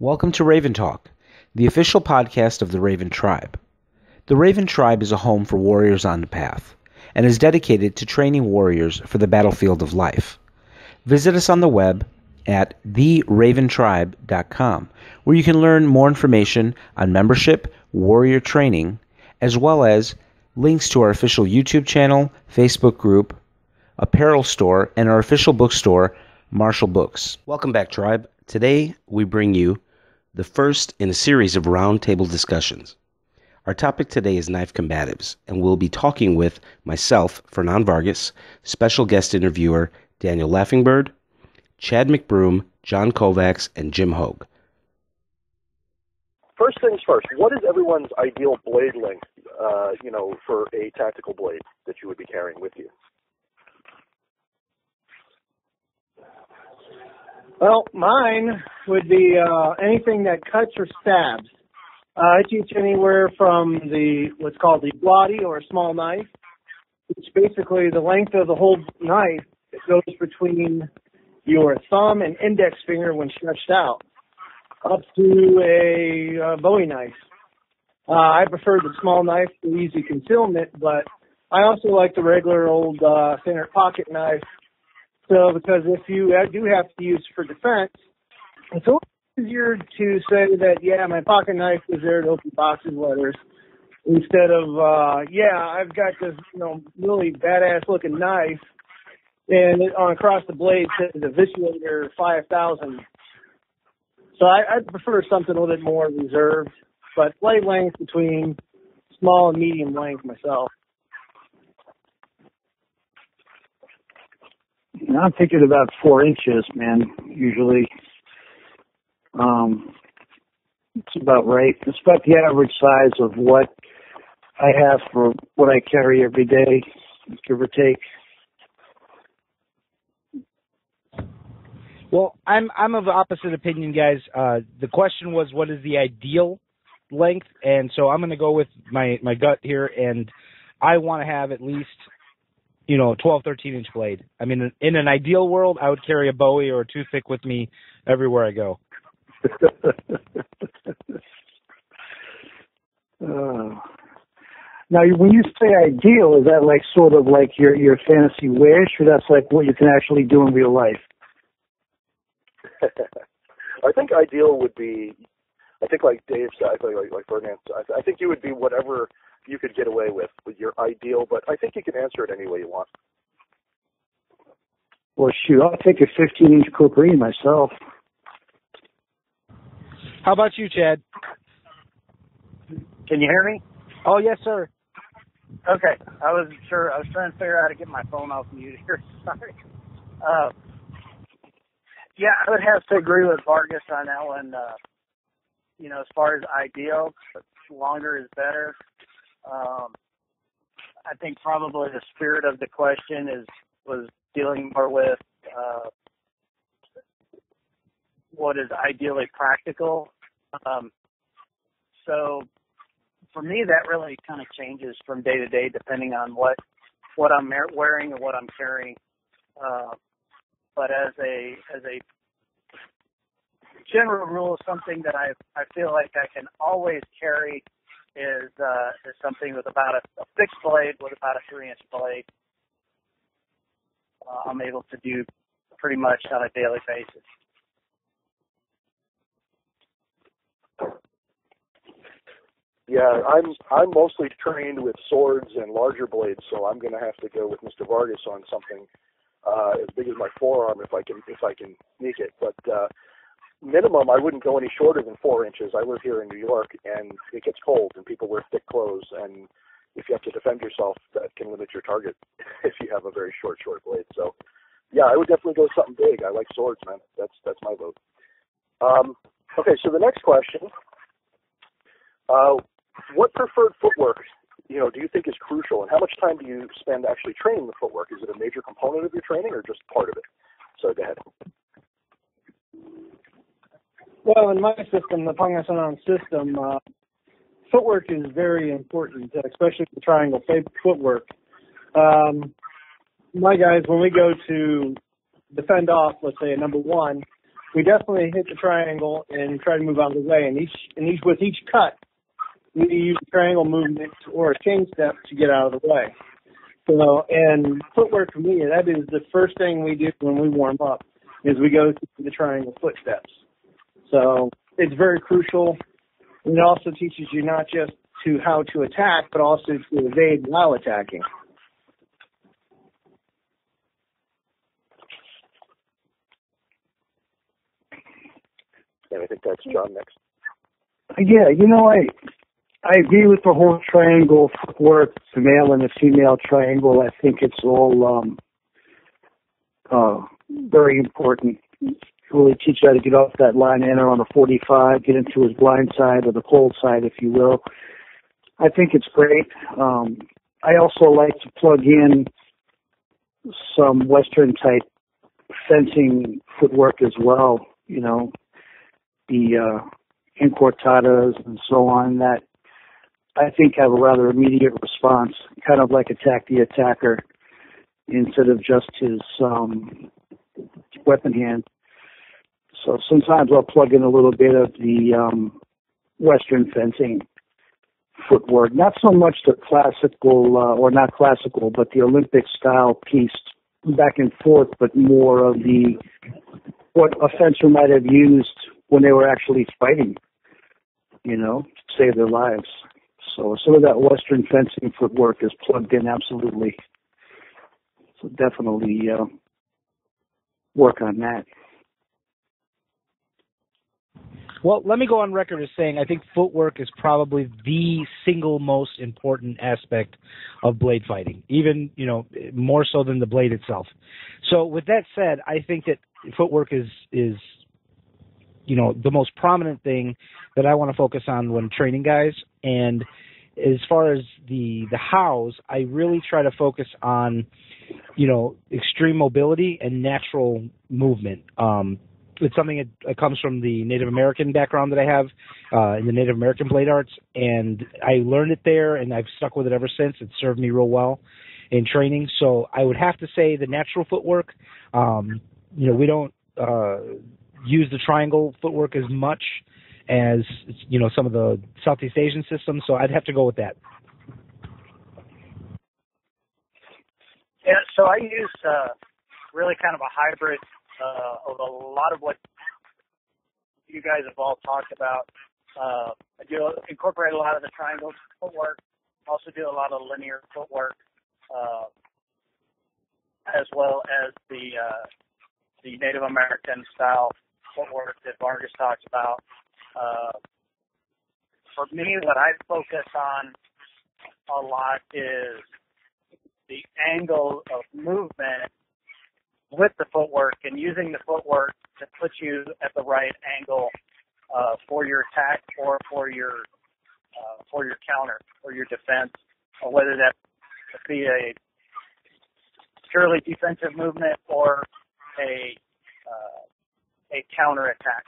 Welcome to Raven Talk, the official podcast of the Raven Tribe. The Raven Tribe is a home for warriors on the path, and is dedicated to training warriors for the battlefield of life. Visit us on the web at theraventribe.com, where you can learn more information on membership, warrior training, as well as links to our official YouTube channel, Facebook group, apparel store, and our official bookstore, Marshall Books. Welcome back, Tribe. Today, we bring you the first in a series of roundtable discussions. Our topic today is knife combatives, and we'll be talking with myself, Fernand Vargas, special guest interviewer Daniel Laufenberg, Chad McBroom, John Kovacs, and Jim Hogue. First things first, what is everyone's ideal blade length, for a tactical blade that you would be carrying with you? Well, mine would be anything that cuts or stabs. I teach anywhere from what's called the bloody or a small knife, which basically the length of the whole knife goes between your thumb and index finger when stretched out, up to a Bowie knife. I prefer the small knife for easy concealment, but I also like the regular old standard pocket knife. So, because if you do have to use for defense, it's a little easier to say that, yeah, my pocket knife is there to open boxes, letters, instead of, I've got this, really badass looking knife, and on across the blade says Eviscerator 5000. So I prefer something a little bit more reserved, but blade length between small and medium length myself. I'm thinking about 4 inches, man, usually. It's about right. It's about the average size of what I have for what I carry every day, give or take. Well, I'm of the opposite opinion, guys. The question was, what is the ideal length? And so I'm going to go with my gut here, and I want to have at least 12, 13-inch blade. I mean, in an ideal world, I would carry a Bowie or a toothpick with me everywhere I go. Now, when you say ideal, is that like sort of like your fantasy wish, or that's like what you can actually do in real life? I think ideal would be, like Dave said, like Fernand said, I think you would be whatever you could get away with your ideal, but I think you can answer it any way you want. Well, shoot, I'll take a 15-inch Cooperine myself. How about you, Chad? Can you hear me? Oh, yes, sir. Okay. I wasn't sure. I was trying to figure out how to get my phone off mute here. Sorry. I would have to agree with Vargas on that one. As far as ideal, longer is better. I think probably the spirit of the question was dealing more with what is ideally practical. So for me, that really kind of changes from day to day depending on what I'm wearing and what I'm carrying. But as a general rule, something that I feel like I can always carry is something with about a fixed blade with about a 3-inch blade. I'm able to do pretty much on a daily basis. Yeah, I'm mostly trained with swords and larger blades, so I'm going to have to go with Mr. Vargas on something as big as my forearm if I can sneak it. But minimum, I wouldn't go any shorter than 4 inches. I live here in New York, and it gets cold, and people wear thick clothes, and if you have to defend yourself, that can limit your target if you have a very short blade. So, yeah, I would definitely go something big. I like swords, man. That's my vote. Okay, so the next question, what preferred footwork, do you think is crucial, and how much time do you spend actually training the footwork? Is it a major component of your training or just part of it? So go ahead. Well, in my system, the Pangasanan system, footwork is very important, especially the triangle footwork. My guys, when we go to defend off, let's say a number one, we definitely hit the triangle and try to move out of the way. And with each cut, we use a triangle movement or a chain step to get out of the way. So, and footwork for me, that is the first thing we do when we warm up, is we go through the triangle footsteps. So it's very crucial. And it also teaches you not just to how to attack, but also to evade while attacking. And I think that's John next. Yeah, I agree with the whole triangle footwork, the male and the female triangle. I think it's all very important. Really teach you how to get off that line, enter on a 45, get into his blind side or the cold side, if you will. I think it's great. I also like to plug in some Western type fencing footwork as well. The incortadas and so on that I think have a rather immediate response, kind of like attack the attacker instead of just his weapon hand. So sometimes I'll plug in a little bit of the Western fencing footwork, not so much the classical, or not classical, but the Olympic style piece back and forth, but more of what a fencer might have used when they were actually fighting, to save their lives. So some of that Western fencing footwork is plugged in absolutely. So definitely work on that. Well, let me go on record as saying I think footwork is probably the single most important aspect of blade fighting, even, more so than the blade itself. So with that said, I think that footwork is the most prominent thing that I want to focus on when training guys. And as far as the hows, I really try to focus on, extreme mobility and natural movement. It's something that comes from the Native American background that I have in the Native American blade arts, and I learned it there, and I've stuck with it ever since. It served me real well in training. So I would have to say the natural footwork. We don't use the triangle footwork as much as some of the Southeast Asian systems. So I'd have to go with that. Yeah. So I use really kind of a hybrid of a lot of what you guys have all talked about. I do incorporate a lot of the triangle footwork. Also do a lot of linear footwork, as well as the Native American style footwork that Vargas talks about. For me, what I focus on a lot is the angle of movement with the footwork and using the footwork to put you at the right angle for your attack or for your counter or your defense, or whether that be a purely defensive movement or a counter attack.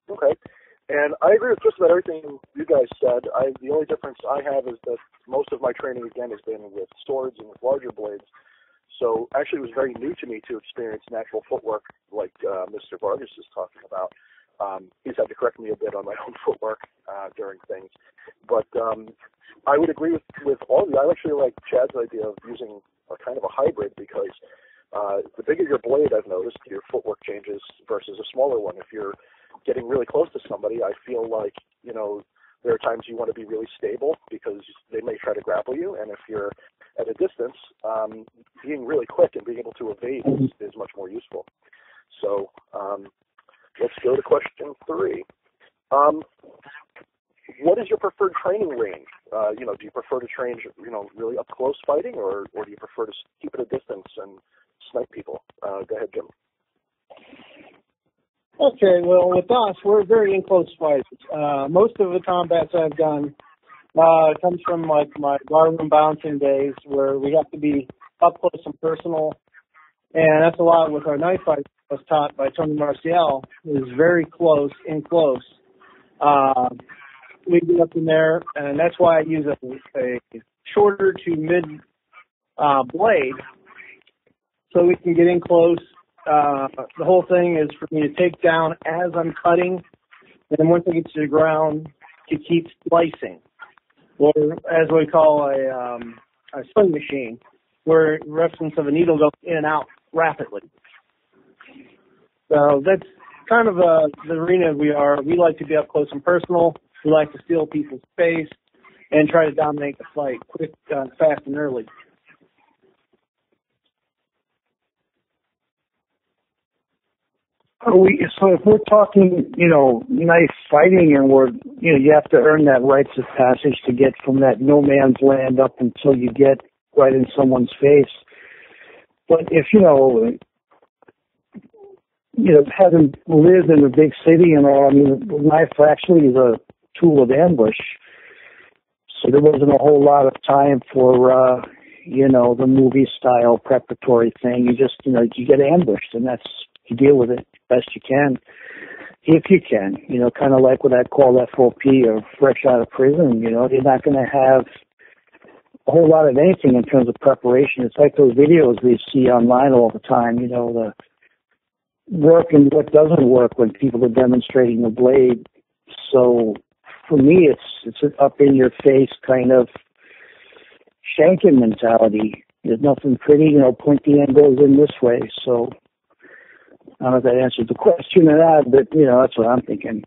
Okay. And I agree with just about everything you guys said. The only difference I have is that most of my training, again, has been with swords and with larger blades. So actually it was very new to me to experience natural footwork like Mr. Vargas is talking about. He's had to correct me a bit on my own footwork during things. But I would agree with all of you. I actually like Chad's idea of using a kind of a hybrid because the bigger your blade, I've noticed, your footwork changes versus a smaller one. If you're getting really close to somebody, I feel like, there are times you want to be really stable because they may try to grapple you. And if you're at a distance, being really quick and being able to evade is much more useful. So let's go to question 3. What is your preferred training range? Do you prefer to train, really up close fighting, or do you prefer to keep at a distance and snipe people? Go ahead, Jim. Okay, well, with us, we're very in-close fighters. Most of the combats I've done comes from like my barroom bouncing days where we have to be up close and personal. And that's a lot with our knife fight I was taught by Tony Marcial, is very close, in close. We get up in there, and that's why I use a shorter to mid blade so we can get in close. The whole thing is for me to take down as I'm cutting, and then once I get to the ground, to keep slicing, or as we call a sling machine, where the reference of a needle goes in and out rapidly. So that's kind of the arena we are. We like to be up close and personal. We like to steal people's space and try to dominate the fight quick, fast, and early. So if we're talking, knife fighting, and you have to earn that rites of passage to get from that no man's land up until you get right in someone's face. But if, having lived in a big city and all, the knife actually is a tool of ambush. So there wasn't a whole lot of time for, the movie style preparatory thing. You just, you get ambushed, and you deal with it best you can, if you can, kind of like what I'd call FOP or fresh out of prison. You're not going to have a whole lot of anything in terms of preparation. It's like those videos we see online all the time, the work and what doesn't work when people are demonstrating the blade. So for me, it's an up in your face kind of shanking mentality. There's nothing pretty, point the end goes in this way. So I don't know if that answers the question or not, but, that's what I'm thinking.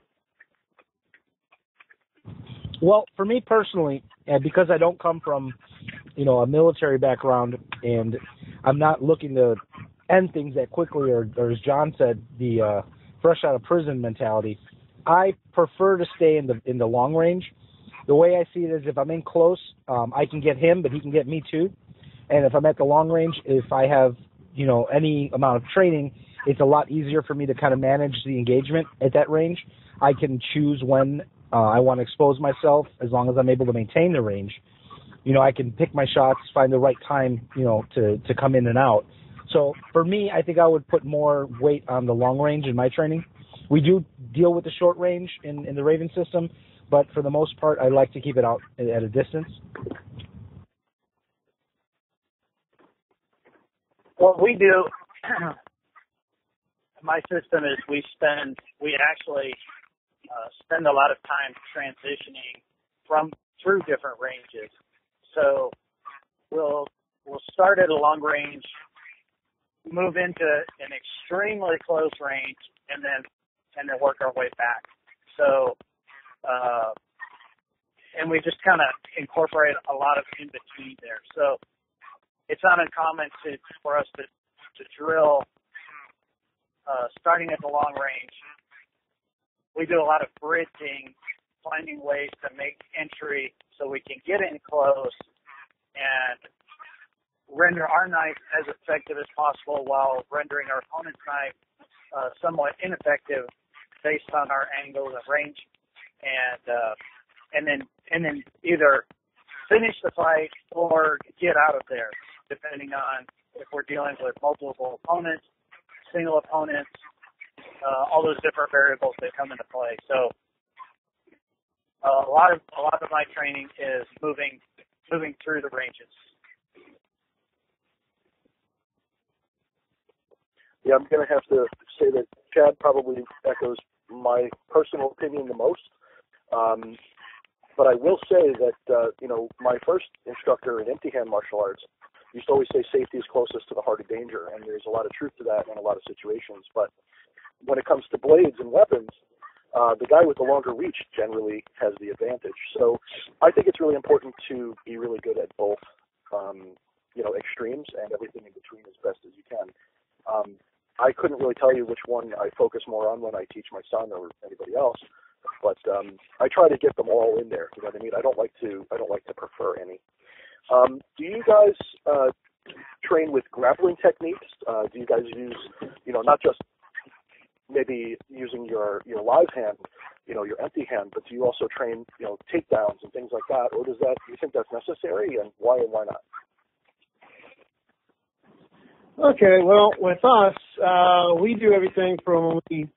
Well, for me personally, because I don't come from, a military background, and I'm not looking to end things that quickly, or as John said, the fresh out of prison mentality, I prefer to stay in the long range. The way I see it is if I'm in close, I can get him, but he can get me too. And if I'm at the long range, if I have, any amount of training, it's a lot easier for me to kind of manage the engagement at that range. I can choose when I want to expose myself as long as I'm able to maintain the range. I can pick my shots, find the right time, to come in and out. So for me, I think I would put more weight on the long range in my training. We do deal with the short range in the Raven system, but for the most part, I like to keep it out at a distance. What we do, my system is we actually spend a lot of time transitioning through different ranges. So we'll start at a long range, move into an extremely close range, and then work our way back. So and we just kind of incorporate a lot of in between there. So it's not uncommon for us to drill starting at the long range. We do a lot of bridging, finding ways to make entry so we can get in close and render our knife as effective as possible while rendering our opponent's knife somewhat ineffective based on our angle and range, and then either finish the fight or get out of there, depending on if we're dealing with multiple opponents, single opponents, all those different variables that come into play. So a lot of my training is moving through the ranges. Yeah, I'm going to have to say that Chad probably echoes my personal opinion the most. But I will say that, my first instructor in empty hand martial arts used to always say safety is closest to the heart of danger, and there's a lot of truth to that in a lot of situations. But when it comes to blades and weapons, the guy with the longer reach generally has the advantage. So I think it's really important to be really good at both, extremes and everything in between as best as you can. I couldn't really tell you which one I focus more on when I teach my son or anybody else, but I try to get them all in there. You know what I mean? I don't like to prefer any. Do you guys train with grappling techniques? Do you guys use, not just maybe using your live hand, your empty hand, but do you also train, takedowns and things like that? Or do you think that's necessary, and why not? Okay, well, with us, we do everything from when we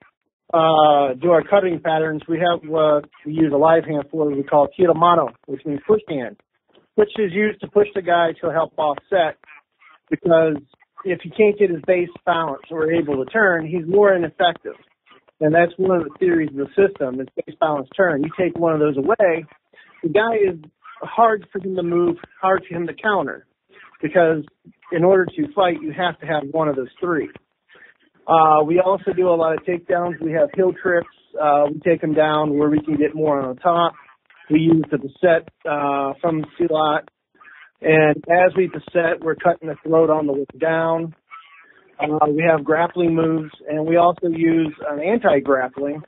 do our cutting patterns. We have what we use a live hand for, we call tiro mano, which means push hand. which is used to push the guy to help offset, because if he can't get his base balance or able to turn, he's more ineffective. And that's one of the theories of the system, is base balance turn. You take one of those away, the guy is hard for him to move, hard for him to counter, because in order to fight, you have to have one of those three. We also do a lot of takedowns. We have hill trips. We take them down where we can get more on the top. We use the beset from the slot. And as we beset, we're cutting the throat on the way down. We have grappling moves, and we also use an anti-grappling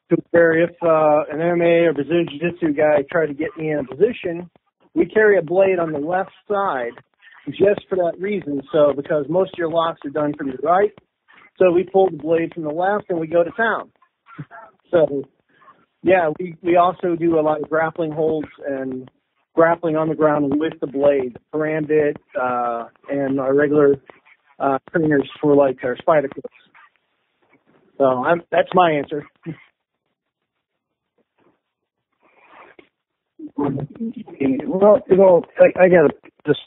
to where if an MMA or Brazilian Jiu-Jitsu guy tried to get me in a position, we carry a blade on the left side just for that reason. So because most of your locks are done from the right, so we pull the blade from the left and we go to town. So, yeah, we also do a lot of grappling holds and grappling on the ground with the blade, karambit, and our regular trainers for like our spider clips. So that's my answer. Well, I got to just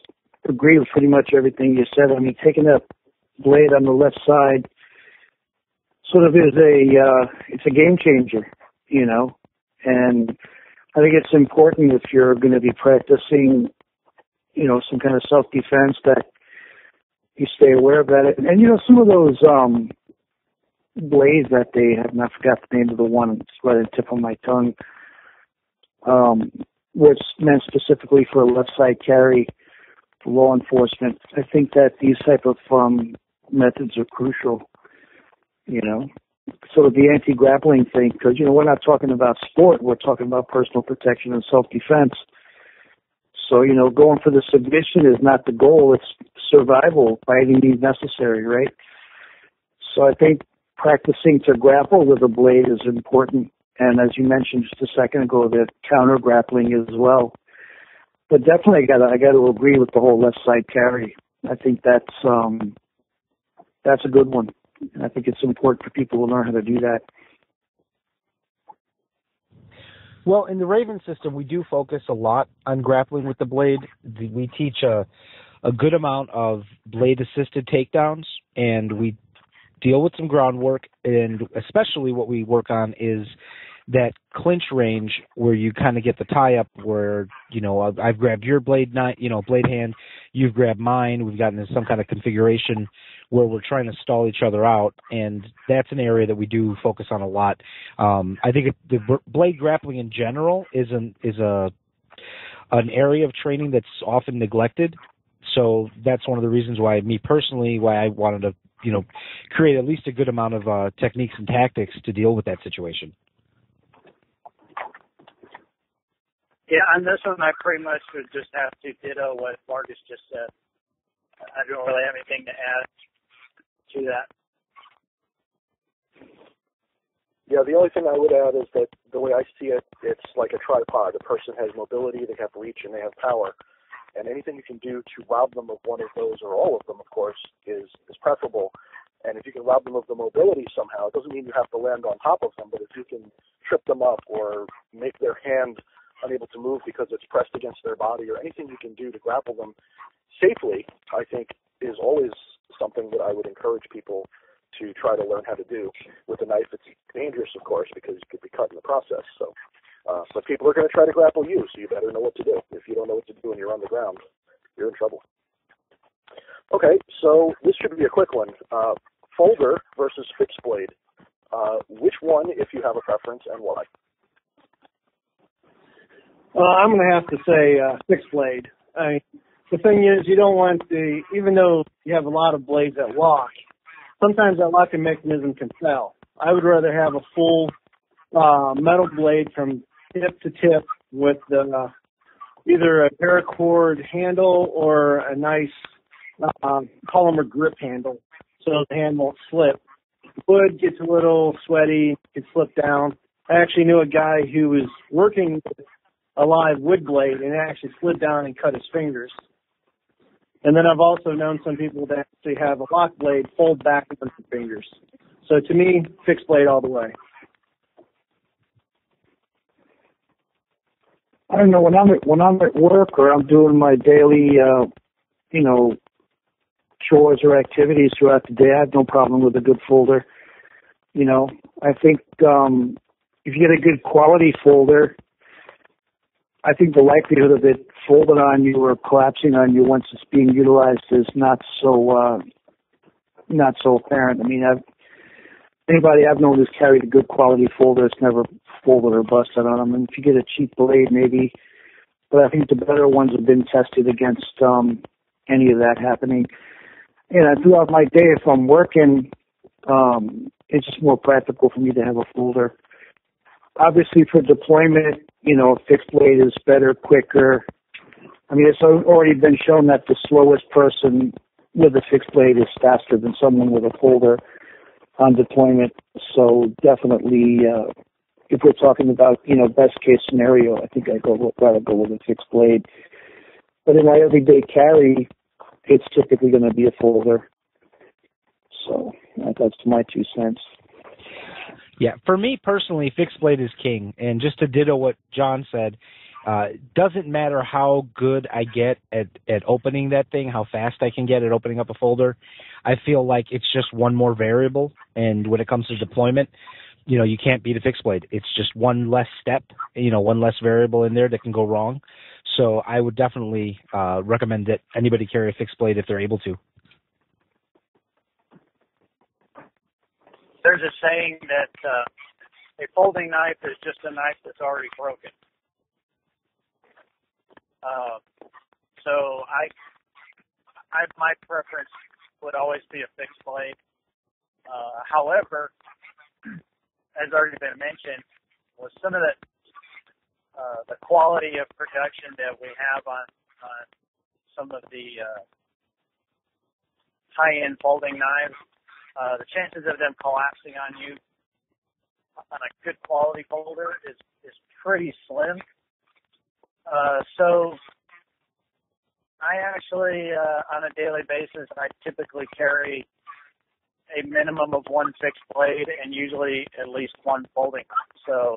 agree with pretty much everything you said. I mean, taking that blade on the left side sort of is it's a game changer, you know, and I think it's important if you're going to be practicing, you know, some kind of self-defense that you stay aware of that. And you know, some of those blades that they have, and I forgot the name of the one, it's right on the tip of my tongue, was meant specifically for a left side carry for law enforcement. I think that these type of methods are crucial, you know. So the anti-grappling thing, because, you know, we're not talking about sport, we're talking about personal protection and self-defense. So, you know, going for the submission is not the goal, it's survival by any means necessary, right? So I think practicing to grapple with a blade is important. And as you mentioned just a second ago, that counter grappling as well. But definitely I got to agree with the whole left side carry. I think that's a good one. And I think it's important for people to learn how to do that. Well, in the Raven system, we do focus a lot on grappling with the blade. We teach a good amount of blade-assisted takedowns, and we deal with some groundwork, and especially what we work on is that clinch range where you kind of get the tie-up where, you know, I've grabbed your blade hand, you've grabbed mine, we've gotten into some kind of configuration where we're trying to stall each other out, and that's an area that we do focus on a lot. I think the blade grappling in general is an area of training that's often neglected, so that's one of the reasons why I wanted to, you know, create at least a good amount of techniques and tactics to deal with that situation. Yeah, on this one, I pretty much would just have to ditto what Vargas just said. I don't really have anything to add to that. Yeah, the only thing I would add is that the way I see it, it's like a tripod. A person has mobility, they have reach, and they have power. And anything you can do to rob them of one of those, or all of them, of course, is preferable. And if you can rob them of the mobility somehow, it doesn't mean you have to land on top of them, but if you can trip them up or make their hand unable to move because it's pressed against their body, or anything you can do to grapple them safely, I think is always something that I would encourage people to try to learn how to do. With a knife, it's dangerous, of course, because you could be cut in the process. So, but people are going to try to grapple you, so you better know what to do. If you don't know what to do and you're on the ground, you're in trouble. Okay, so this should be a quick one. Folder versus fixed blade. Which one, if you have a preference, and why? I'm going to have to say fixed blade. The thing is, you don't want even though you have a lot of blades that lock, sometimes that locking mechanism can fail. I would rather have a full metal blade from tip to tip with either a paracord handle or a nice polymer grip handle so the hand won't slip. Wood gets a little sweaty, can slip down. I actually knew a guy who was working with a live wood blade and actually slid down and cut his fingers. And then I've also known some people that actually have a lock blade fold back on their fingers. So to me, fixed blade all the way. I don't know, when I'm at work or I'm doing my daily, you know, chores or activities throughout the day, I have no problem with a good folder. You know, I think if you get a good quality folder, I think the likelihood of it folding on you or collapsing on you once it's being utilized is not so apparent. I mean, anybody I've known who's carried a good quality folder, it's never folded or busted on them. And if you get a cheap blade, maybe, but I think the better ones have been tested against any of that happening. And throughout my day, if I'm working, it's just more practical for me to have a folder. Obviously, for deployment, you know, a fixed blade is better, quicker. I mean, it's already been shown that the slowest person with a fixed blade is faster than someone with a folder on deployment. So definitely, if we're talking about, you know, best case scenario, I think I'd rather go with a fixed blade. But in my everyday carry, it's typically going to be a folder. So that's my 2 cents. Yeah, for me personally, fixed blade is king. And just to ditto what John said, doesn't matter how good I get at opening that thing, how fast I can get at opening up a folder. I feel like it's just one more variable. And when it comes to deployment, you know, you can't beat a fixed blade. It's just one less step, you know, one less variable in there that can go wrong. So I would definitely recommend that anybody carry a fixed blade if they're able to. There's a saying that a folding knife is just a knife that's already broken. So my preference would always be a fixed blade. However, as already been mentioned, with some of the quality of production that we have on some of the high-end folding knives, the chances of them collapsing on you on a good quality folder is pretty slim. So I actually, on a daily basis, I typically carry a minimum of one fixed blade and usually at least one folding knife. So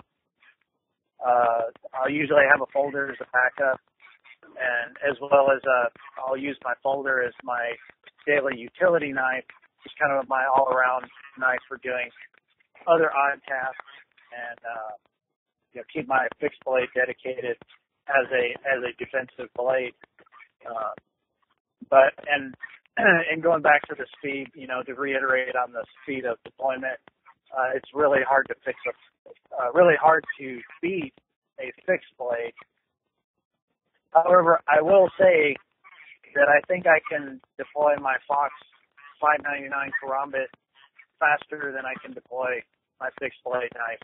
I'll usually have a folder as a backup, and as well as I'll use my folder as my daily utility knife. It's kind of my all-around knife for doing other odd tasks, and you know, keep my fixed blade dedicated as a defensive blade. But going back to the speed, you know, to reiterate on the speed of deployment, it's really hard to really hard to beat a fixed blade. However, I will say that I think I can deploy my Fox 599 Karambit faster than I can deploy my fixed blade knife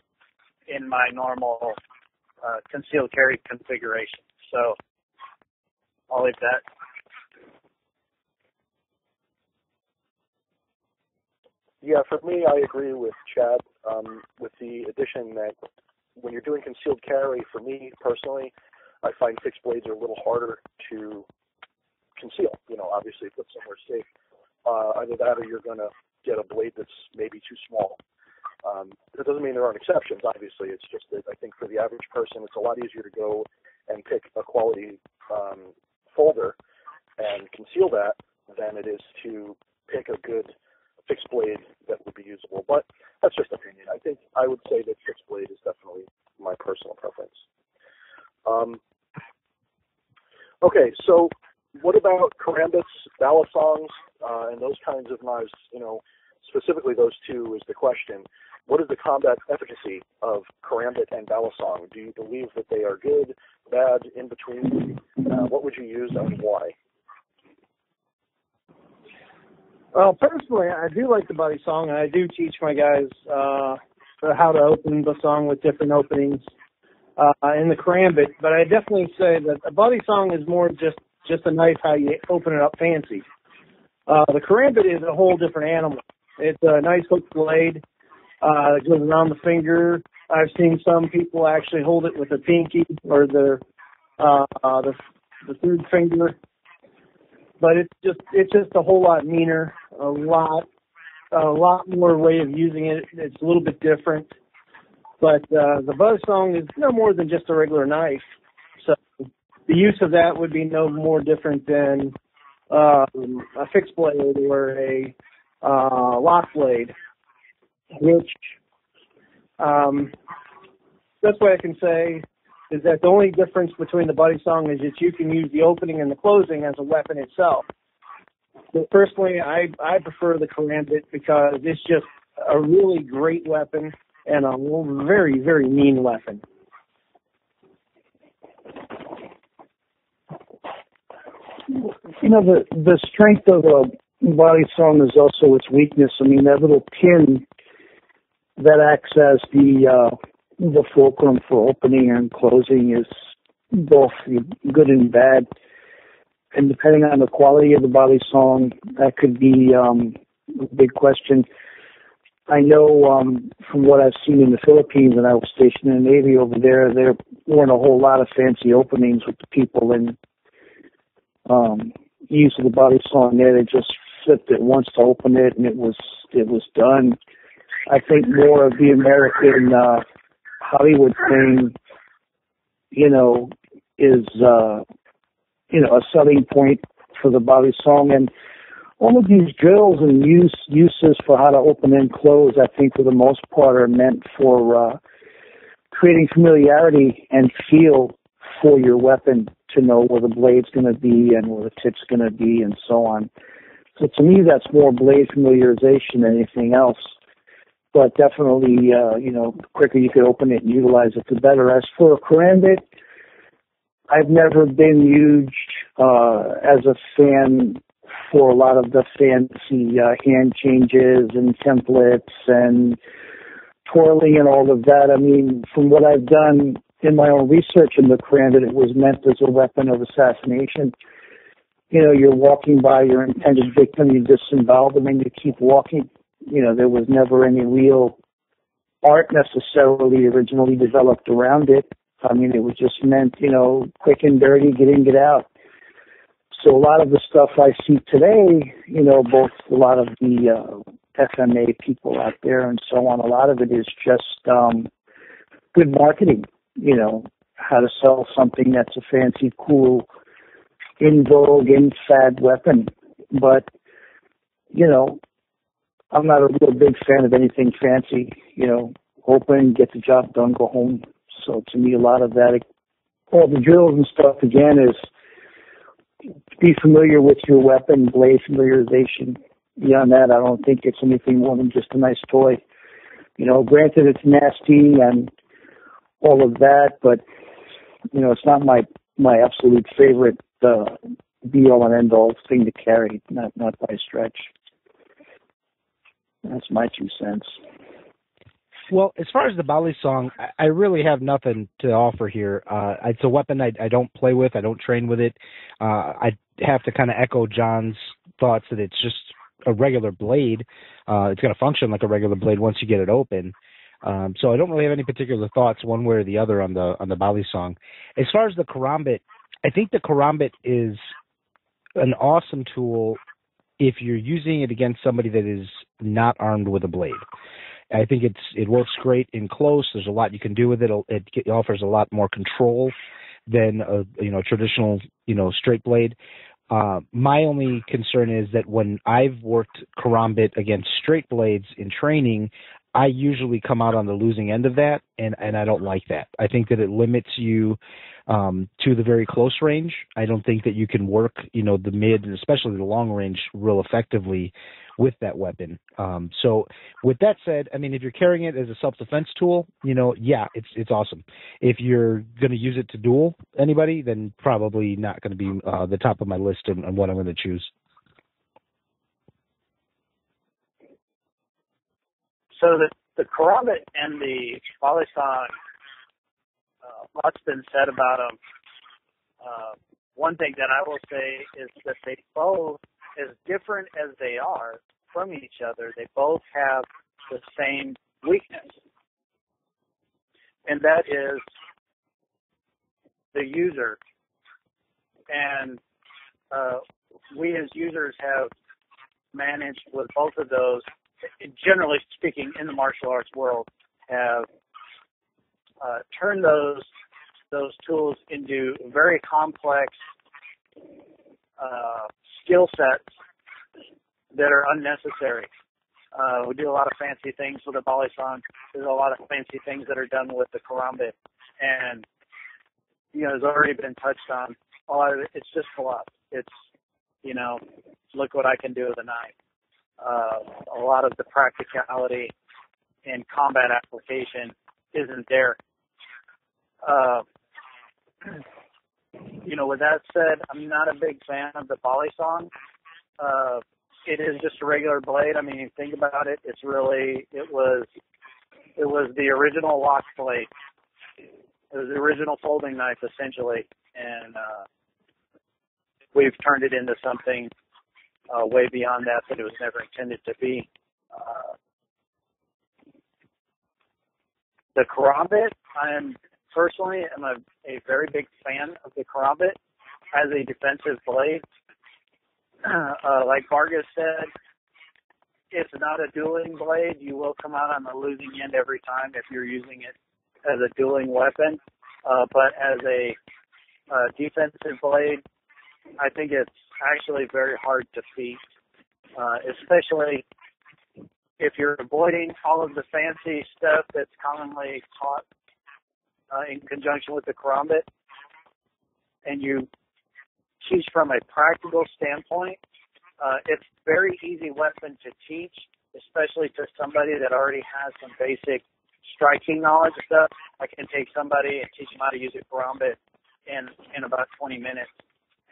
in my normal concealed carry configuration. So I'll leave that. Yeah, for me, I agree with Chad, with the addition that when you're doing concealed carry, for me personally, I find fixed blades are a little harder to conceal. You know, obviously put somewhere safe. Either that or you're going to get a blade that's maybe too small. That doesn't mean there aren't exceptions, obviously. It's just that I think for the average person, it's a lot easier to go and pick a quality folder and conceal that than it is to pick a good fixed blade that would be usable. But that's just opinion. I think I would say that fixed blade is definitely my personal preference. Okay, so what about karambits, balisongs, and those kinds of knives? You know, specifically those two is the question. What is the combat efficacy of karambit and balisong? Do you believe that they are good, bad, in between? What would you use and why? Well, personally, I do like the buddy song, and I do teach my guys how to open the song with different openings in the karambit. But I definitely say that a buddy song is more just a knife how you open it up fancy. The karambit is a whole different animal. It's a nice hooked blade that goes around the finger. I've seen some people actually hold it with a pinky or the third finger. But it's just a whole lot meaner, a lot more way of using it. It's a little bit different. But the buzzsong is no more than just a regular knife. So the use of that would be no more different than a fixed blade or a lock blade, which best way I can say is that the only difference between the buddy song is that you can use the opening and the closing as a weapon itself. But personally, I prefer the Karambit because it's just a really great weapon and a very, very mean weapon. You know, the strength of a body song is also its weakness. I mean, that little pin that acts as the fulcrum for opening and closing is both good and bad. And depending on the quality of the body song, that could be a big question. I know from what I've seen in the Philippines, and I was stationed in the Navy over there, there weren't a whole lot of fancy openings with the people and use of the body song there. They just flipped it once to open it, and it was done. I think more of the American Hollywood thing, you know, is a selling point for the body song. And all of these drills and uses for how to open and close, I think for the most part are meant for creating familiarity and feel for your weapon, to know where the blade's going to be and where the tip's going to be and so on. So to me, that's more blade familiarization than anything else. But definitely, the quicker you could open it and utilize it, the better. As for a Karambit, I've never been huge as a fan for a lot of the fancy hand changes and templates and twirling and all of that. I mean, from what I've done in my own research in the Karambit, it was meant as a weapon of assassination. You know, you're walking by your intended victim, you disembowel them, and you keep walking. You know, there was never any real art necessarily originally developed around it. I mean, it was just meant, quick and dirty, get in, get out. So a lot of the stuff I see today, both a lot of the FMA people out there and so on, a lot of it is just good marketing, how to sell something that's a fancy, cool, in vogue, in fad weapon. But, I'm not a real big fan of anything fancy, open, get the job done, go home. So to me, a lot of that, all the drills and stuff, again, is be familiar with your weapon, blade familiarization. Beyond that, I don't think it's anything more than just a nice toy. Granted, it's nasty and all of that, but, it's not my absolute favorite be-all and end-all thing to carry, not by a stretch. That's my 2 cents. Well, as far as the Bali song, I really have nothing to offer here. It's a weapon I don't play with. I don't train with it. I have to kind of echo John's thoughts that it's just a regular blade. It's going to function like a regular blade once you get it open. So I don't really have any particular thoughts one way or the other on the Bali song. As far as the Karambit, I think the Karambit is an awesome tool if you're using it against somebody that is not armed with a blade. I think it works great in close. There's a lot you can do with it. It offers a lot more control than a traditional straight blade. My only concern is that when I've worked Karambit against straight blades in training, I usually come out on the losing end of that, and I don't like that. I think that it limits you to the very close range. I don't think that you can work, the mid and especially the long range real effectively with that weapon. So with that said, I mean, if you're carrying it as a self-defense tool, yeah, it's awesome. If you're going to use it to duel anybody, then probably not going to be the top of my list on what I'm going to choose. So the Karambit and the Bali song, lots been said about them. One thing that I will say is that they both, as different as they are from each other, they both have the same weakness. And that is the user. And we as users have managed with both of those, generally speaking, in the martial arts world, have turned those those tools into very complex skill sets that are unnecessary. We do a lot of fancy things with the balisong. There's a lot of fancy things that are done with the karambit. And, it's already been touched on. A lot of it, it's just fluff. It's, look what I can do with a knife. A lot of the practicality in combat application isn't there. With that said, I'm not a big fan of the balisong. It is just a regular blade. I mean, you think about it, it was the original lock blade. It was the original folding knife, essentially, and we've turned it into something way beyond that it was never intended to be. The karambit, I am a very big fan of the karambit as a defensive blade. Like Vargas said, it's not a dueling blade. You will come out on the losing end every time if you're using it as a dueling weapon. But as a defensive blade, I think it's actually very hard to beat, especially if you're avoiding all of the fancy stuff that's commonly taught in conjunction with the karambit, and you teach from a practical standpoint. It's a very easy weapon to teach, especially to somebody that already has some basic striking knowledge of stuff. I can take somebody and teach them how to use a karambit in about 20 minutes.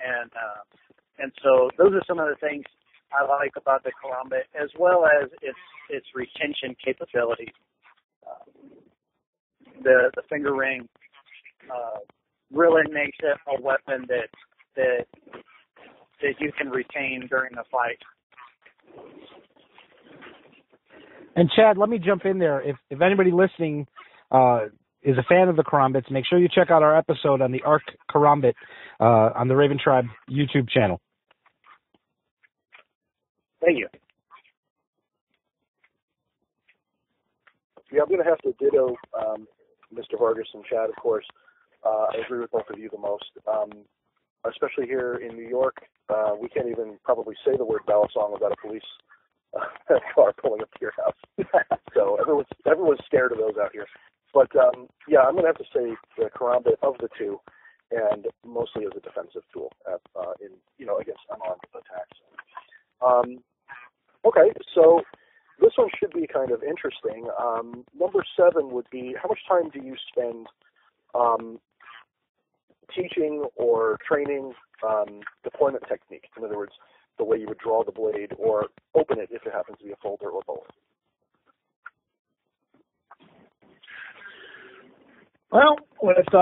And so those are some of the things I like about the karambit, as well as its retention capabilities. The finger ring really makes it a weapon that you can retain during the fight. And Chad, let me jump in there. If anybody listening is a fan of the karambits, make sure you check out our episode on the Arc Karambit on the Raven Tribe YouTube channel. Thank you. Yeah, I'm going to have to ditto Mr. Vargas and Chad, of course. I agree with both of you the most. Especially here in New York, we can't even probably say the word balisong without a police car pulling up to your house. So everyone's scared of those out here. But yeah, I'm going to have to say the karambit of the two, and mostly as a defensive tool against unarmed attacks. Okay, so this one should be kind of interesting. Number 7 would be, how much time do you spend teaching or training deployment technique? In other words, the way you would draw the blade or open it if it happens to be a folder or both. Well, with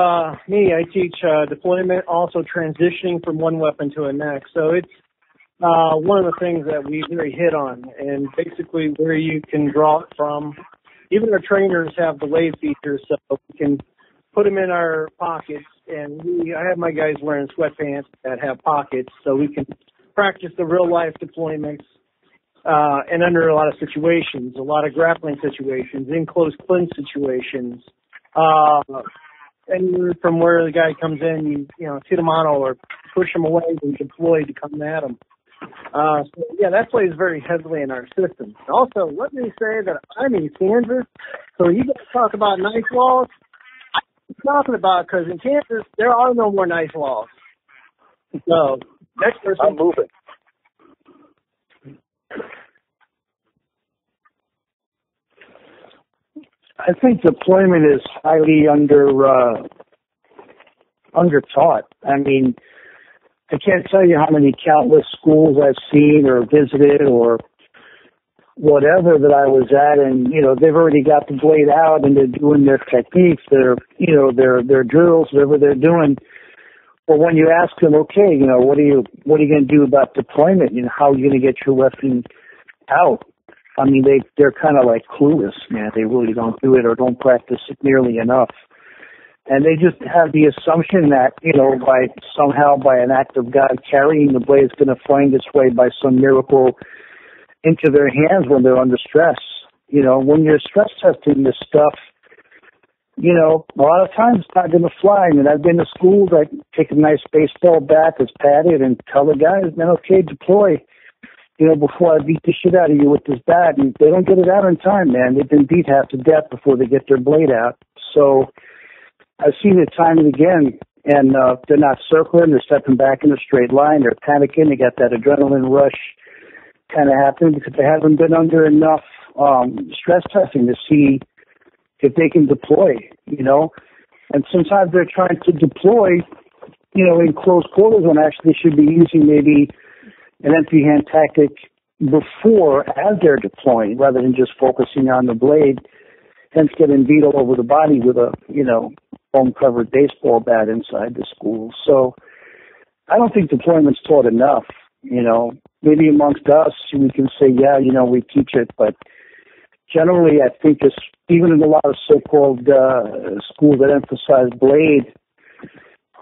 me, I teach deployment, also transitioning from one weapon to the next. So it's one of the things that we really hit on, and basically where you can draw it from. Even our trainers have the wave features, so we can put them in our pockets. And I have my guys wearing sweatpants that have pockets, so we can practice the real-life deployments and under a lot of situations, a lot of grappling situations, in close clinch situations. And from where the guy comes in, you hit him on or push him away and deploy to come at him. So yeah, that plays very heavily in our system. Also, let me say that I'm in Kansas, so you guys talk about knife walls. I'm talking about because in Kansas there are no more knife walls. So next person. I'm moving. I think deployment is highly undertaught. I mean, I can't tell you how many countless schools I've seen or visited or whatever that I was at, and they've already got the blade out and they're doing their techniques, their drills, whatever they're doing. But when you ask them, okay, what are you going to do about deployment? How are you going to get your weapon out? I mean, they're kind of like clueless, man. They really don't do it or don't practice it nearly enough. And they just have the assumption that, by an act of God carrying the blade is going to find its way by some miracle into their hands when they're under stress. When you're stress testing this stuff, a lot of times it's not going to fly. I mean, I've been to schools, I take a nice baseball bat that's padded and tell the guys, man, okay, deploy, before I beat the shit out of you with this bat. And they don't get it out in time, man. They've been beat half to death before they get their blade out. So I've seen it time and again, and they're not circling, they're stepping back in a straight line, they're panicking, they got that adrenaline rush kind of happening because they haven't been under enough stress testing to see if they can deploy, and sometimes they're trying to deploy, in close quarters when actually they should be using maybe an empty hand tactic before as they're deploying rather than just focusing on the blade, hence getting beat all over the body with a, foam covered baseball bat inside the school. So I don't think deployment's taught enough, maybe amongst us we can say, yeah, we teach it, but generally, I think it's even in a lot of so-called schools that emphasize blade,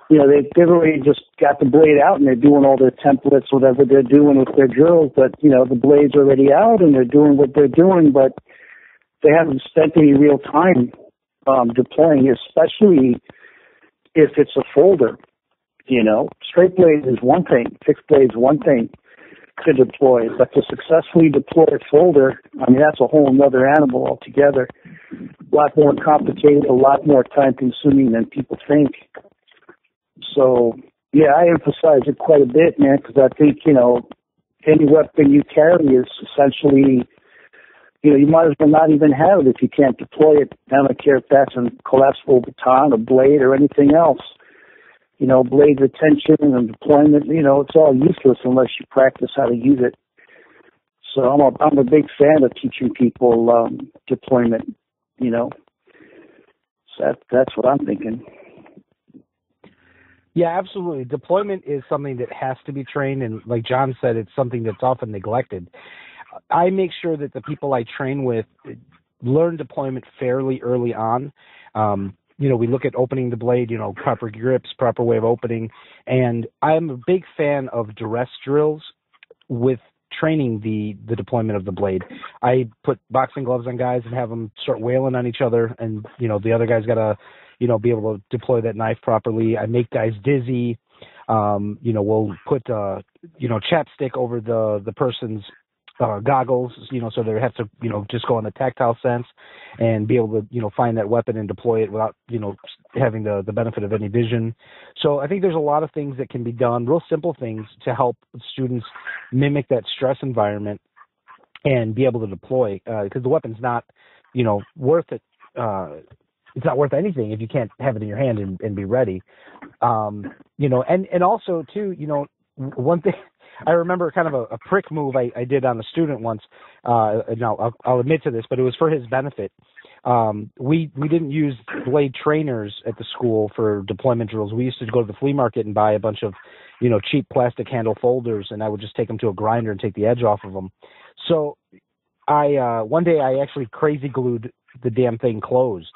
they've already just got the blade out and they're doing all their templates, whatever they're doing with their drills, but, the blade's already out and they're doing what they're doing, but they haven't spent any real time deploying, especially if it's a folder, Straight blade is one thing, fixed blade is one thing to deploy, but to successfully deploy a folder, that's a whole other animal altogether. A lot more complicated, a lot more time consuming than people think. So, yeah, I emphasize it quite a bit, man, because I think, any weapon you carry is essentially, you might as well not even have it if you can't deploy it. I don't care if that's a collapsible baton, a blade, or anything else. Blade retention and deployment, it's all useless unless you practice how to use it. So I'm a big fan of teaching people deployment, So that's what I'm thinking. Yeah, absolutely. Deployment is something that has to be trained, and like John said, it's something that's often neglected. I make sure that the people I train with learn deployment fairly early on. We look at opening the blade, proper grips, proper way of opening. And I'm a big fan of duress drills with training the deployment of the blade. I put boxing gloves on guys and have them start wailing on each other. And, the other guy's got to, be able to deploy that knife properly. I make guys dizzy. We'll put, chapstick over the person's goggles, so they have to, just go on the tactile sense and be able to, find that weapon and deploy it without, having the benefit of any vision. So I think there's a lot of things that can be done, real simple things to help students mimic that stress environment and be able to deploy, because the weapon's not, worth it. It's not worth anything if you can't have it in your hand and be ready. And also too, one thing, I remember kind of a prick move I did on a student once. Now I'll admit to this, but it was for his benefit. We didn't use blade trainers at the school for deployment drills. We used to go to the flea market and buy a bunch of, cheap plastic handle folders, and I would just take them to a grinder and take the edge off of them. So one day I actually crazy glued the damn thing closed.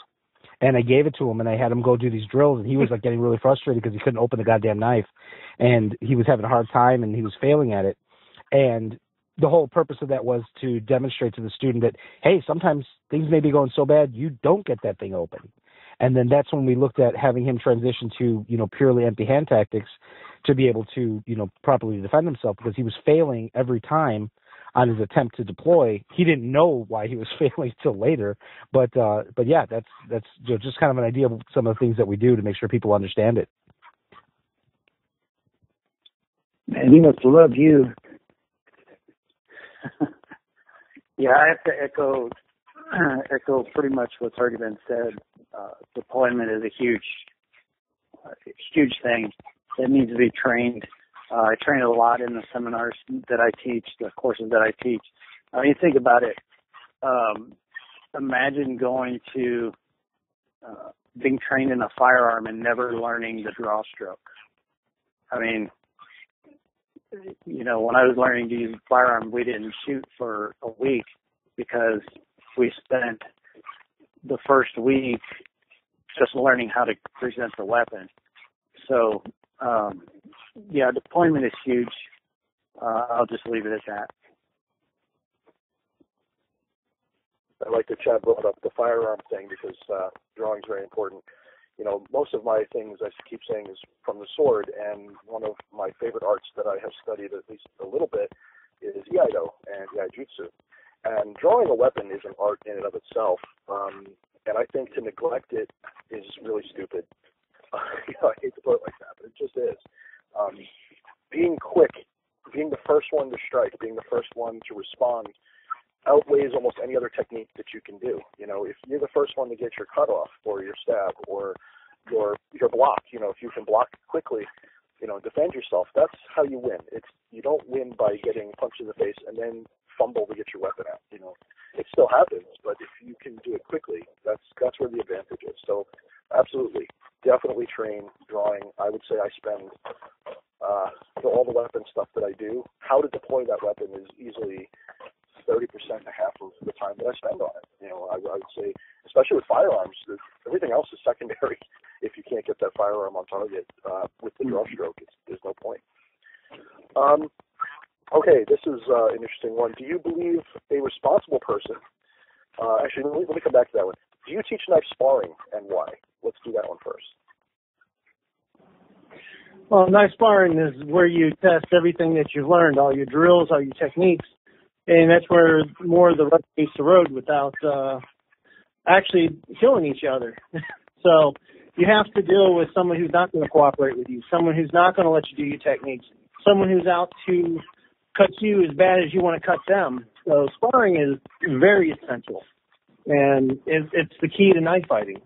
And I gave it to him, and I had him go do these drills, and he was like getting really frustrated because he couldn't open the goddamn knife, and he was having a hard time, and he was failing at it. And the whole purpose of that was to demonstrate to the student that, hey, sometimes things may be going so bad you don't get that thing open. And then that's when we looked at having him transition to, purely empty hand tactics to be able to, properly defend himself, because he was failing every time on his attempt to deploy. He didn't know why he was failing till later, but yeah, that's just kind of an idea of some of the things that we do to make sure people understand it. Man, he must have loved you. Yeah, I have to echo pretty much what's already been said. Deployment is a huge thing that needs to be trained. I train a lot in the seminars that I teach, the courses that I teach. I mean, think about it. Imagine going to being trained in a firearm and never learning the draw stroke. I mean, when I was learning to use a firearm, we didn't shoot for a week because we spent the first week just learning how to present the weapon. So, yeah, deployment is huge. I'll just leave it at that. I like that Chad brought up the firearm thing because drawing is very important. You know, most of my things, I keep saying, is from the sword, and one of my favorite arts that I have studied at least a little bit is Iaido and Iaijutsu. And drawing a weapon is an art in and of itself, and I think to neglect it is really stupid. You know, I hate to put it like that, but it just is. Being quick, being the first one to strike, being the first one to respond outweighs almost any other technique that you can do. You know, if you're the first one to get your cut off or your stab or your block, you know, if you can block quickly, you know, defend yourself, that's how you win. You don't win by getting punched in the face and then fumble to get your weapon out. You know, it still happens, but if you can do it quickly, that's where the advantage is. So absolutely, definitely train drawing. I would say I spend all the weapon stuff that I do, how to deploy that weapon is easily 30% and a half of the time that I spend on it. You know, I would say, especially with firearms, everything else is secondary. If you can't get that firearm on target with the draw stroke, there's no point. Okay, this is an interesting one. Do you believe a responsible person, actually, let me come back to that one. Do you teach knife sparring and why? Let's do that one first. Well, knife sparring is where you test everything that you've learned, all your drills, all your techniques, and that's where more of the rubber meets the road without actually killing each other. So you have to deal with someone who's not going to cooperate with you, someone who's not going to let you do your techniques, someone who's out to cut you as bad as you want to cut them. So sparring is very essential, and it's the key to knife fighting.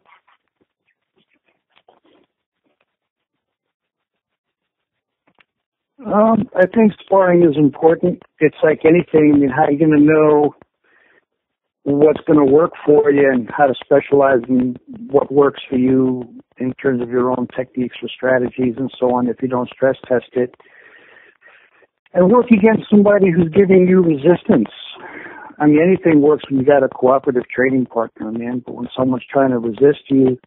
I think sparring is important. It's like anything. I mean, how are you going to know what's going to work for you and how to specialize in what works for you in terms of your own techniques or strategies and so on if you don't stress test it? And work against somebody who's giving you resistance. I mean, anything works when you got a cooperative training partner, man. But when someone's trying to resist you,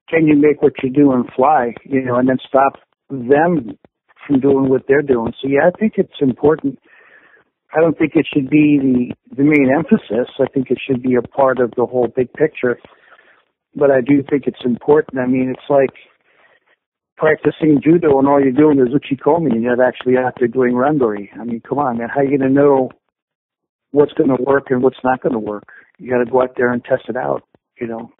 can you make what you're doing fly, you know, and then stop them from doing what they're doing? So, yeah, I think it's important. I don't think it should be the main emphasis. I think it should be a part of the whole big picture. But I do think it's important. I mean, it's like practicing judo and all you're doing is uchikomi and you're not actually out there doing randori. I mean, come on, man. How are you going to know what's going to work and what's not going to work? You got to go out there and test it out, you know.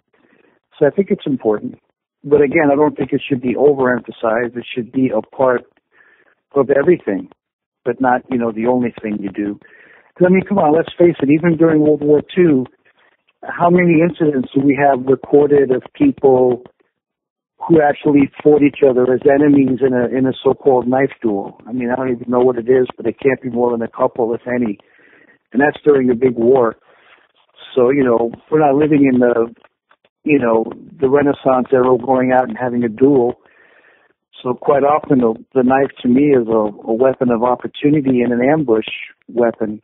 So I think it's important. But again, I don't think it should be overemphasized. It should be a part of everything, but not, you know, the only thing you do. Because, I mean, come on, let's face it, even during World War II, how many incidents do we have recorded of people who actually fought each other as enemies in a so-called knife duel? I mean, I don't even know what it is, but it can't be more than a couple, if any. And that's during a big war. So, you know, we're not living in the Renaissance era going out and having a duel. So quite often the knife to me is a weapon of opportunity and an ambush weapon,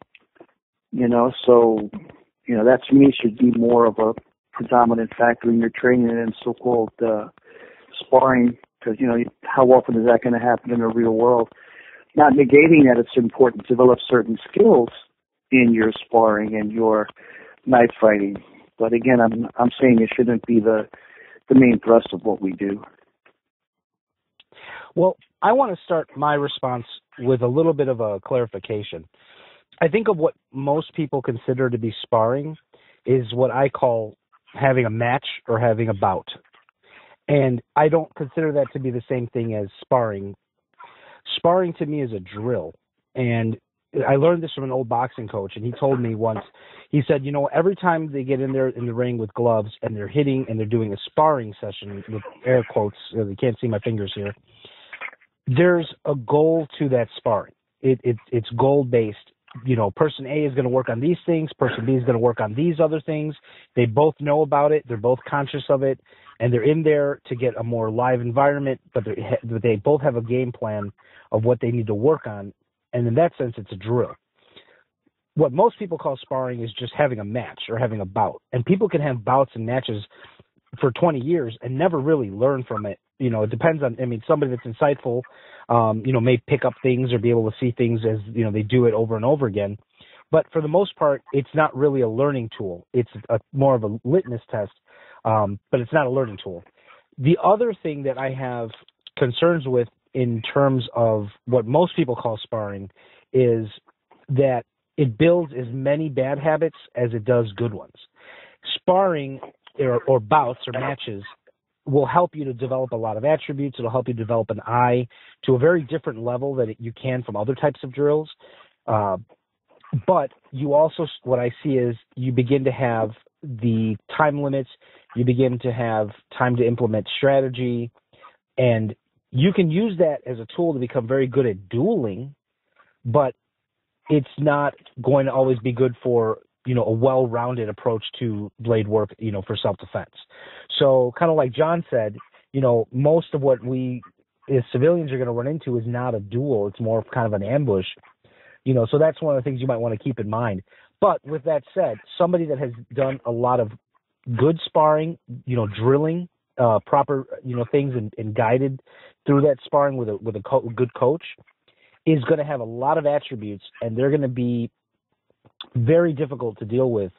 you know. So, you know, that to me should be more of a predominant factor in your training and so-called sparring, because, you know, how often is that going to happen in the real world? Not negating that it's important to develop certain skills in your sparring and your knife fighting. But again, I'm saying it shouldn't be the main thrust of what we do. Well, I want to start my response with a little bit of a clarification. I think of what most people consider to be sparring is what I call having a match or having a bout. And I don't consider that to be the same thing as sparring. Sparring to me is a drill. And I learned this from an old boxing coach, and he told me once, he said, you know, every time they get in there in the ring with gloves and they're hitting and they're doing a sparring session with air quotes, you can't see my fingers here, there's a goal to that sparring. It's goal-based. You know, person A is going to work on these things, person B is going to work on these other things. They both know about it, they're both conscious of it, and they're in there to get a more live environment, but they both have a game plan of what they need to work on. And in that sense, it's a drill. What most people call sparring is just having a match or having a bout. And people can have bouts and matches for 20 years and never really learn from it. You know, it depends on, I mean, somebody that's insightful, you know, may pick up things or be able to see things as, you know, they do it over and over again. But for the most part, it's not really a learning tool. It's more of a litmus test, but it's not a learning tool. The other thing that I have concerns with in terms of what most people call sparring is that it builds as many bad habits as it does good ones. Sparring or bouts or matches will help you to develop a lot of attributes. It'll help you develop an eye to a very different level that you can from other types of drills. But you also, what I see is you begin to have the time limits, you begin to have time to implement strategy, and you can use that as a tool to become very good at dueling, but it's not going to always be good for, a well-rounded approach to blade work, for self-defense. So kind of like John said, most of what we as civilians are going to run into is not a duel. It's more of kind of an ambush. So that's one of the things you might want to keep in mind. But with that said, somebody that has done a lot of good sparring, drilling, proper, things and guided through that sparring with a good coach is going to have a lot of attributes, and they're going to be very difficult to deal with,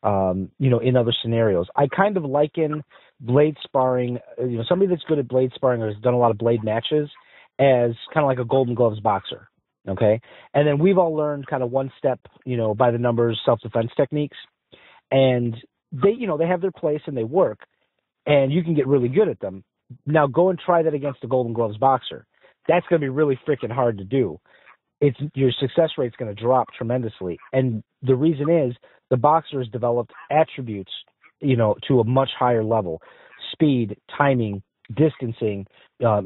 in other scenarios. I kind of liken blade sparring, somebody that's good at blade sparring or has done a lot of blade matches as kind of like a Golden Gloves boxer. Okay. And then we've all learned kind of one step, by the numbers, self-defense techniques, and they have their place and they work, and you can get really good at them. Now go and try that against a Golden Gloves boxer. That's going to be really freaking hard to do. Your success rate's going to drop tremendously. And the reason is the boxer has developed attributes, to a much higher level: speed, timing, distancing,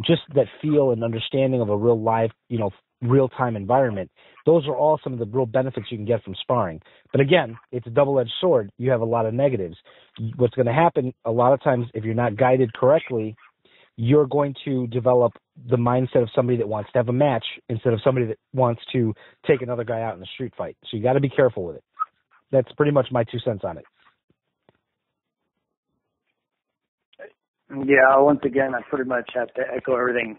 just that feel and understanding of a real live, real-time environment. Those are all some of the real benefits you can get from sparring. But again, it's a double-edged sword. You have a lot of negatives. What's going to happen a lot of times, if you're not guided correctly, you're going to develop the mindset of somebody that wants to have a match instead of somebody that wants to take another guy out in a street fight. So you got to be careful with it. That's pretty much my 2 cents on it. Yeah, once again, I pretty much have to echo everything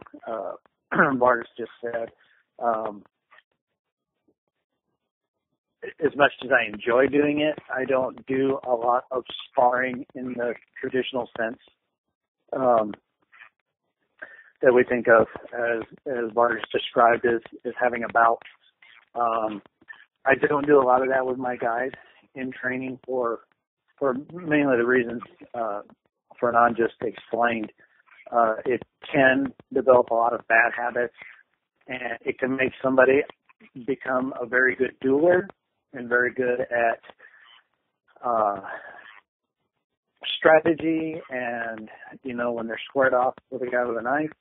Marcus just said. As much as I enjoy doing it, I don't do a lot of sparring in the traditional sense that we think of as Marcus described as having a bout. I don't do a lot of that with my guys in training for mainly the reasons Fernand just explained. It can develop a lot of bad habits, and it can make somebody become a very good dueler and very good at strategy and, when they're squared off with a guy with a knife.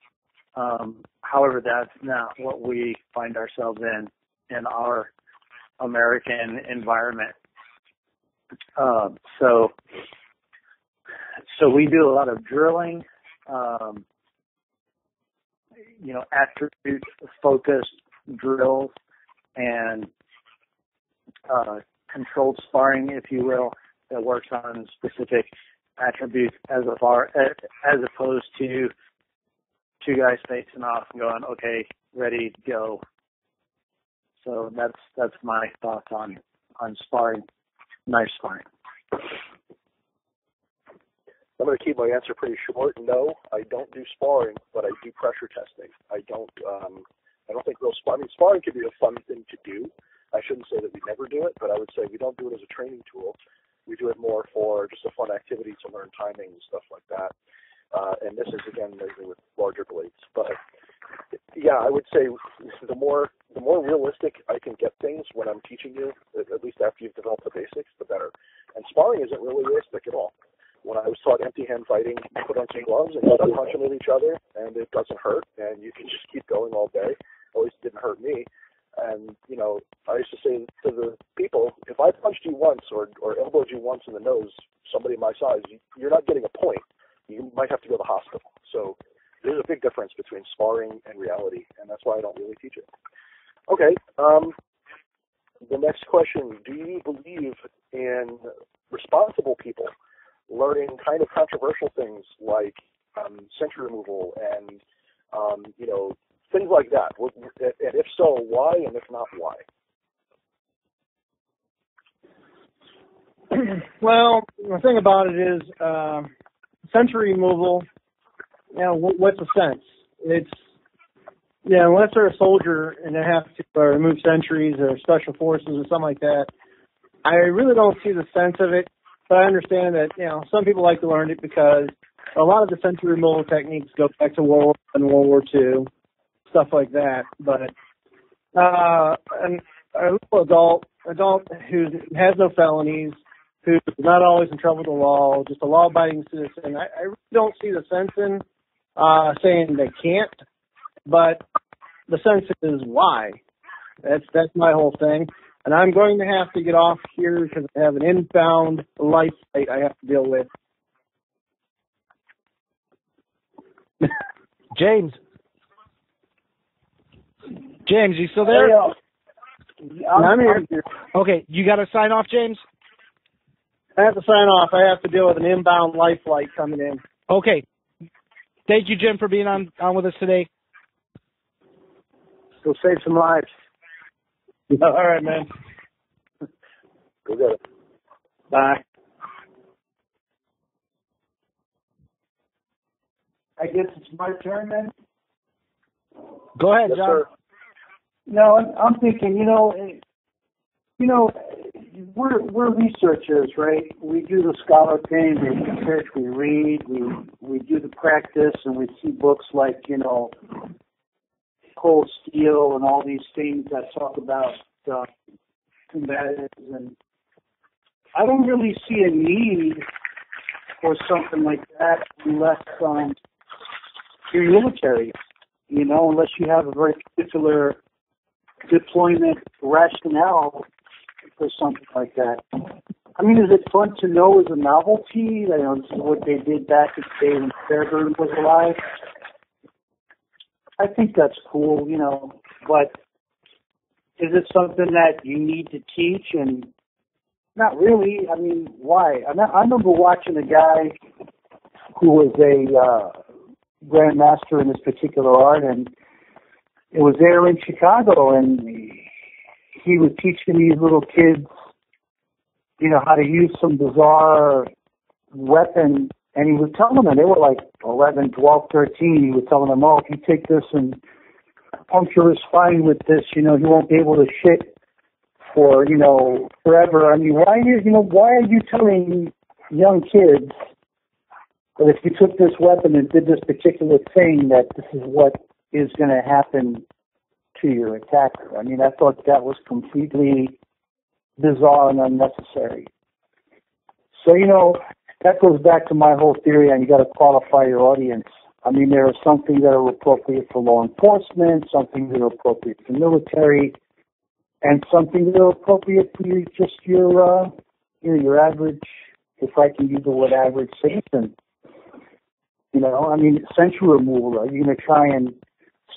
However, that's not what we find ourselves in our American environment. So we do a lot of drilling, attribute-focused drills and controlled sparring, if you will, that works on specific attributes as opposed to two guys facing off and going, okay, ready, go. So that's my thoughts on sparring, knife sparring. I'm going to keep my answer pretty short. No, I don't do sparring, but I do pressure testing. I don't think real sparring. Sparring can be a fun thing to do. I shouldn't say that we never do it, but I would say we don't do it as a training tool. We do it more for just a fun activity to learn timing and stuff like that. And this is, again, maybe with larger blades. But, yeah, I would say the more realistic I can get things when I'm teaching you, at least after you've developed the basics, the better. And sparring isn't really realistic at all. When I was taught empty-hand fighting, you put on some gloves and you start punching at each other, and it doesn't hurt, and you can just keep going all day. At least it didn't hurt me. And, I used to say to the people, if I punched you once or elbowed you once in the nose, somebody my size, you're not getting a point. You might have to go to the hospital. So there's a big difference between sparring and reality, and that's why I don't really teach it. Okay. The next question, do you believe in responsible people learning kind of controversial things like sentry removal and, things like that? And if so, why? And if not, why? Well, the thing about it is, sentry removal, what's the sense? It's, unless they're a soldier and they have to remove sentries or special forces or something like that, I really don't see the sense of it. But I understand that, some people like to learn it because a lot of the sentry removal techniques go back to World War I and World War II, stuff like that. But a little adult who has no felonies, who's not always in trouble with the law, just a law-abiding citizen, I really don't see the sense in saying they can't. But the sense is why. That's my whole thing. And I'm going to have to get off here because I have an inbound life flight I have to deal with. James, you still there? I'm here. Okay, you got to sign off, James? I have to sign off. I have to deal with an inbound life flight coming in. Okay. Thank you, Jim, for being on with us today. Go save some lives. All right, man. Go get it. Bye. I guess it's my turn then? Go ahead, Yes, John. sir. No, I'm thinking, we're researchers, right? We do the scholar thing, we research, we read, we do the practice, and we see books like, Cold Steel and all these things that talk about combatives, and I don't really see a need for something like that unless you're military, unless you have a very particular deployment rationale for something like that. I mean, is it fun to know as a novelty? This is what they did back in the day when Fairburn was alive. I think that's cool, but is it something that you need to teach? And not really. I mean, why? I remember watching a guy who was a grandmaster in this particular art, and it was there in Chicago, and he was teaching these little kids, how to use some bizarre weapon. And he was telling them, they were like 11, 12, 13. He was telling them, if you take this and puncture his spine with this, he won't be able to shit for, forever. I mean, why are you telling young kids that if you took this weapon and did this particular thing, that this is what is going to happen to your attacker? I mean, I thought that was completely bizarre and unnecessary. So, that goes back to my whole theory, and you got to qualify your audience. I mean, there are some things that are appropriate for law enforcement, some things that are appropriate for military, and some things that are appropriate for your average, if I can use the word average citizen. I mean, sentry removal. Are you going to try and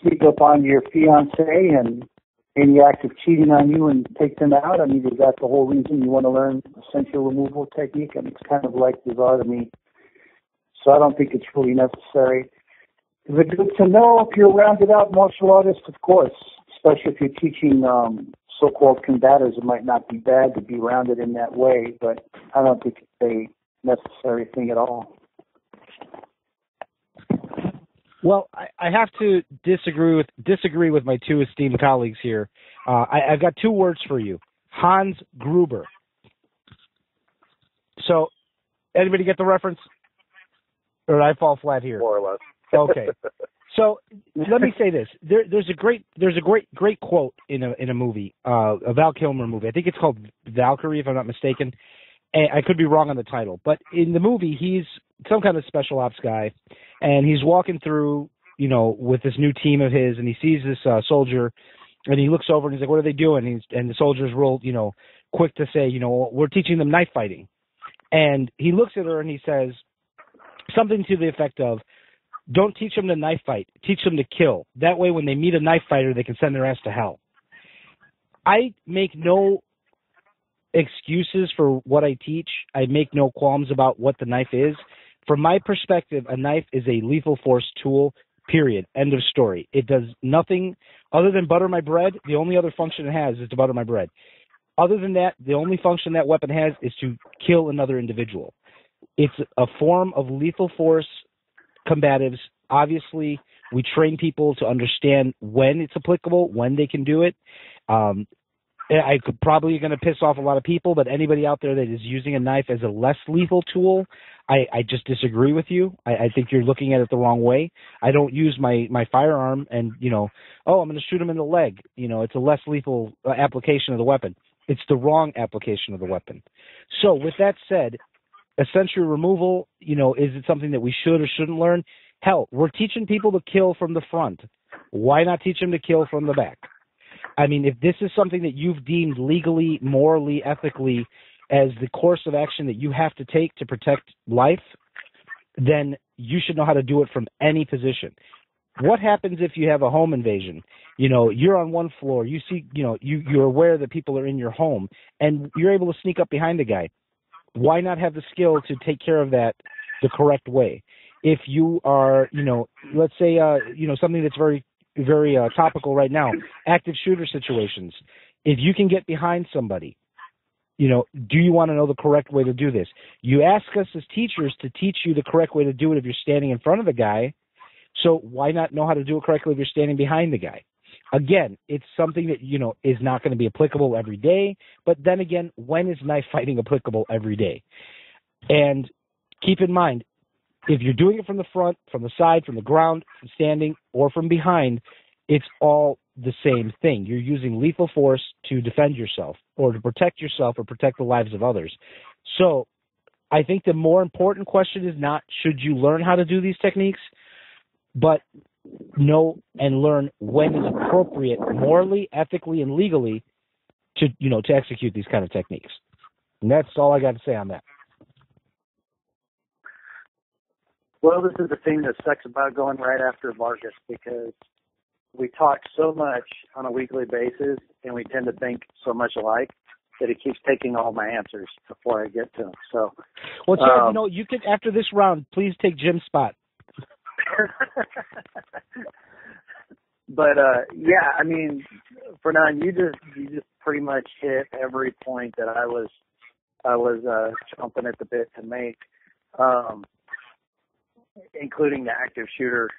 sneak up on your fiance and any act of cheating on you and take them out? I mean, is that the whole reason you want to learn a sentry removal technique? I mean, it's kind of like bizarre to me. So I don't think it's really necessary. Is it good to know if you're a rounded out martial artist? Of course, especially if you're teaching so-called combatives. It might not be bad to be rounded in that way, but I don't think it's a necessary thing at all. Well, I have to disagree with my two esteemed colleagues here. I've got two words for you: Hans Gruber. So, anybody get the reference, or did I fall flat here? More or less. Okay. So let me say this: there's a great quote in a movie, a Val Kilmer movie. I think it's called Valkyrie, if I'm not mistaken. And I could be wrong on the title, but in the movie, he's some kind of special ops guy, and he's walking through, with this new team of his, and he sees this soldier, and he looks over and he's like, "What are they doing?" And the soldier's real, quick to say, "We're teaching them knife fighting." And he looks at her and he says something to the effect of, "Don't teach them to knife fight. Teach them to kill. That way, when they meet a knife fighter, they can send their ass to hell." I make no excuses for what I teach. I make no qualms about what the knife is. From my perspective, a knife is a lethal force tool, period. End of story. It does nothing other than butter my bread. The only other function it has is to butter my bread. Other than that, the only function that weapon has is to kill another individual. It's a form of lethal force combatives. Obviously, we train people to understand when it's applicable, when they can do it. I could probably going to piss off a lot of people, but anybody out there that is using a knife as a less lethal tool, I just disagree with you. I think you're looking at it the wrong way. I don't use my firearm and, I'm going to shoot him in the leg. It's a less lethal application of the weapon. It's the wrong application of the weapon. So with that said, essential removal, is it something that we should or shouldn't learn? Hell, we're teaching people to kill from the front. Why not teach them to kill from the back? I mean, if this is something that you've deemed legally, morally, ethically as the course of action that you have to take to protect life, then you should know how to do it from any position. What happens if you have a home invasion? You're on one floor, you see, you're aware that people are in your home, and you're able to sneak up behind the guy. Why not have the skill to take care of that the correct way? If you are, let's say, something that's very, very topical right now, active shooter situations. If you can get behind somebody, do you want to know the correct way to do this? You ask us as teachers to teach you the correct way to do it if you're standing in front of the guy. So why not know how to do it correctly if you're standing behind the guy? Again, it's something that, is not going to be applicable every day. But then again, when is knife fighting applicable every day? And keep in mind, if you're doing it from the front, from the side, from the ground, from standing, or from behind, it's all the same thing. You're using lethal force to defend yourself or to protect yourself or protect the lives of others. So I think the more important question is not should you learn how to do these techniques, but know and learn when is appropriate morally, ethically, and legally to execute these kind of techniques. And that's all I got to say on that. Well, this is the thing that sucks about going right after Vargas, because we talk so much on a weekly basis and we tend to think so much alike that it keeps taking all my answers before I get to them. So, well, Chad, you could, after this round, please take Jim's spot. But yeah, I mean, Fernand, you just pretty much hit every point that I was chomping at the bit to make, including the active shooter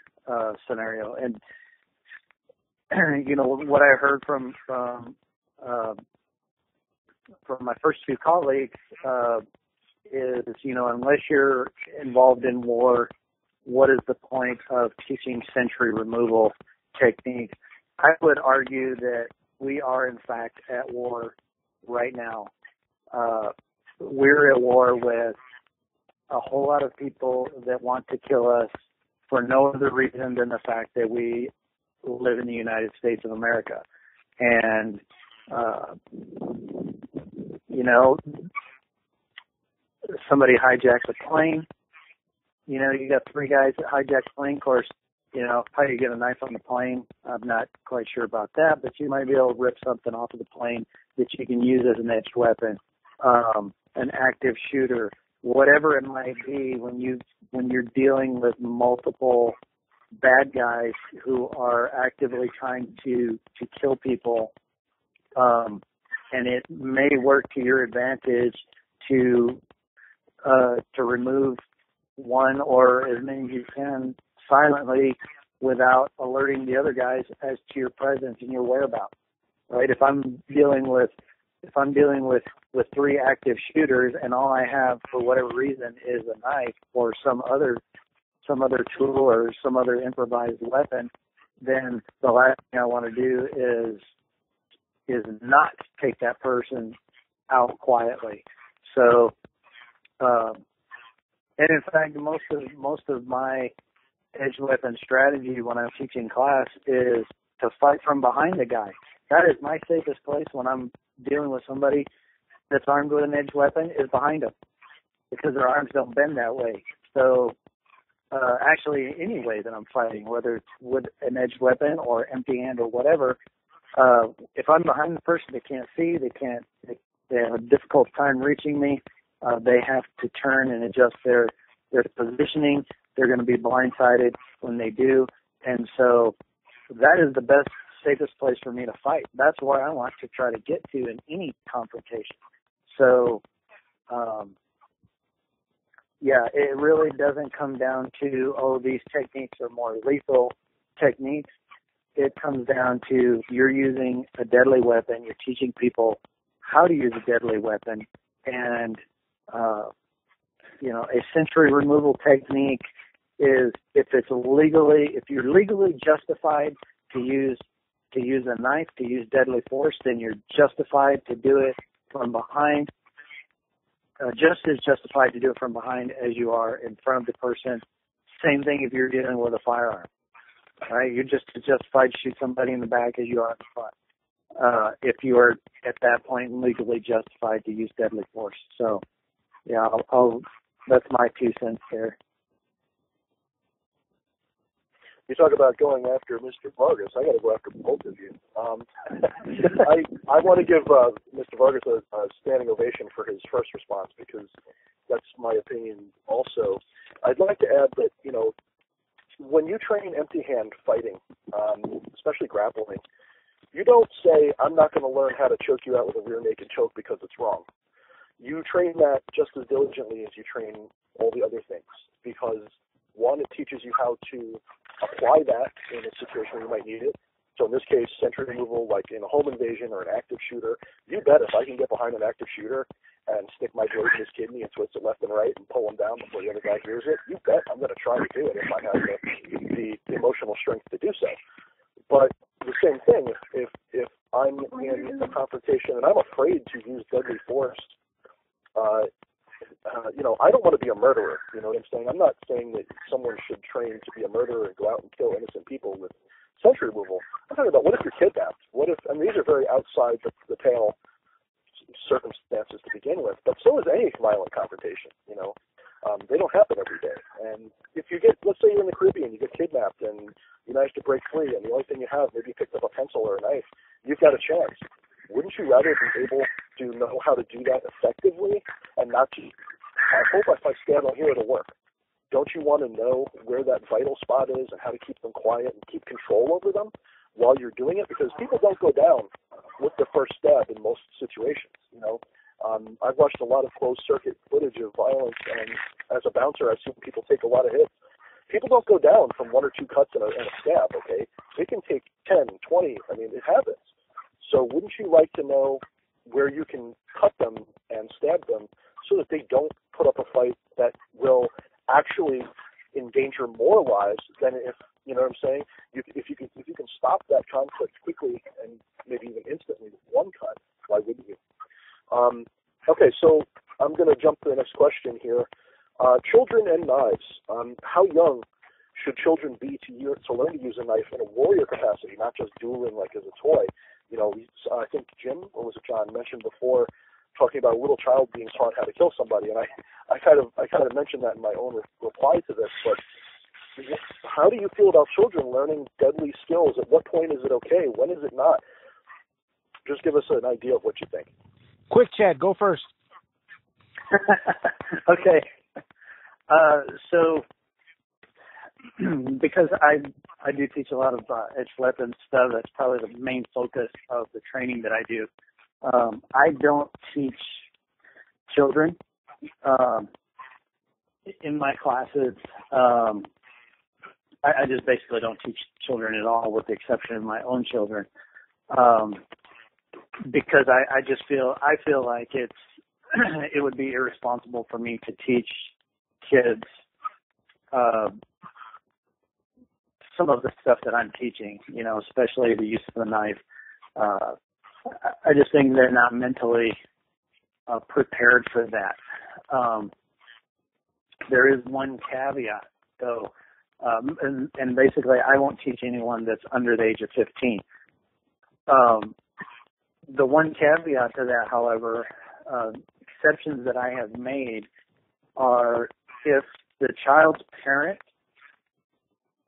scenario. And what I heard from my first two colleagues is, unless you're involved in war, what is the point of teaching sentry removal techniques? I would argue that we are, in fact, at war right now. We're at war with a whole lot of people that want to kill us for no other reason than the fact that we live in the United States of America. And, somebody hijacks a plane. You got three guys that hijack the plane. Of course, how you get a knife on the plane, I'm not quite sure about that, but you might be able to rip something off of the plane that you can use as an edged weapon. An active shooter, whatever it might be, when you're dealing with multiple bad guys who are actively trying to kill people, and it may work to your advantage to remove one or as many as you can silently without alerting the other guys as to your presence and your whereabouts. Right? If I'm dealing with three active shooters and all I have for whatever reason is a knife or some other tool or some other improvised weapon, then the last thing I want to do is not take that person out quietly. So, and in fact, most of my edge weapon strategy when I'm teaching class is to fight from behind the guy. That is my safest place when I'm dealing with somebody that's armed with an edge weapon, is behind them, because their arms don't bend that way. So, actually, any way that I'm fighting, whether it's with an edge weapon or empty hand or whatever, if I'm behind the person, they can't see, they have a difficult time reaching me. They have to turn and adjust their positioning. They're going to be blindsided when they do. And so that is the best safest place for me to fight. That's where I want to try to get to in any confrontation. So, yeah, it really doesn't come down to, these techniques are more lethal techniques. It comes down to you're using a deadly weapon. You're teaching people how to use a deadly weapon. And, a sensory removal technique is if you're legally justified to use a knife, to use deadly force, then you're justified to do it from behind, just as justified to do it from behind as you are in front of the person. Same thing if you're dealing with a firearm. All right, you're just as justified to shoot somebody in the back as you are in the front. If you are at that point legally justified to use deadly force. So, yeah, that's my 2 cents there. You talk about going after Mr. Vargas. I got to go after both of you. I want to give Mr. Vargas a standing ovation for his first response, because that's my opinion also. I'd like to add that, when you train empty-hand fighting, especially grappling, you don't say, I'm not going to learn how to choke you out with a rear naked choke because it's wrong. You train that just as diligently as you train all the other things, because, one, it teaches you how to apply that in a situation where you might need it. So in this case, sentry removal, like in a home invasion or an active shooter, you bet if I can get behind an active shooter and stick my blade in his kidney and twist it left and right and pull him down before the other guy hears it, you bet I'm going to try to do it if I have the emotional strength to do so. But the same thing, if I'm in a confrontation and I'm afraid to use deadly force, I don't want to be a murderer. You know what I'm saying? I'm not saying that someone should train to be a murderer and go out and kill innocent people with sentry removal. I'm talking about, what if you're kidnapped? These are very outside the pale circumstances to begin with, but so is any violent confrontation. They don't happen every day. And if you let's say you're in the Caribbean, you get kidnapped and you manage to break free, and the only thing you have, maybe you picked up a pencil or a knife, you've got a chance. Wouldn't you rather be able to know how to do that effectively and not just, I hope if I stand on here it'll work? Don't you want to know where that vital spot is and how to keep them quiet and keep control over them while you're doing it? Because people don't go down with the first stab in most situations. I've watched a lot of closed circuit footage of violence, and as a bouncer, I've seen people take a lot of hits. People don't go down from 1 or 2 cuts and a stab, okay? They can take 10, 20. I mean, it happens. So wouldn't you like to know where you can cut them and stab them so that they don't put up a fight that will actually endanger more lives than if, you know what I'm saying? If you can stop that conflict quickly and maybe even instantly with 1 cut, why wouldn't you? Okay, so I'm going to jump to the next question here. Children and knives. How young should children be to learn to use a knife in a warrior capacity, not just dueling like as a toy? I think Jim, or was it John, mentioned before, talking about a little child being taught how to kill somebody, and I kind of mentioned that in my own reply to this. But how do you feel about children learning deadly skills? At what point is it okay? When is it not? Just give us an idea of what you think. Quick, Chad, go first. Okay. So because I do teach a lot of edge weapons stuff, that's probably the main focus of the training that I do. I don't teach children in my classes. I just basically don't teach children at all, with the exception of my own children, because I feel like it would be irresponsible for me to teach kids some of the stuff that I'm teaching, especially the use of the knife. I just think they're not mentally prepared for that. There is one caveat, though, and basically I won't teach anyone that's under the age of 15. The one caveat to that, however, exceptions that I have made are if the child's parent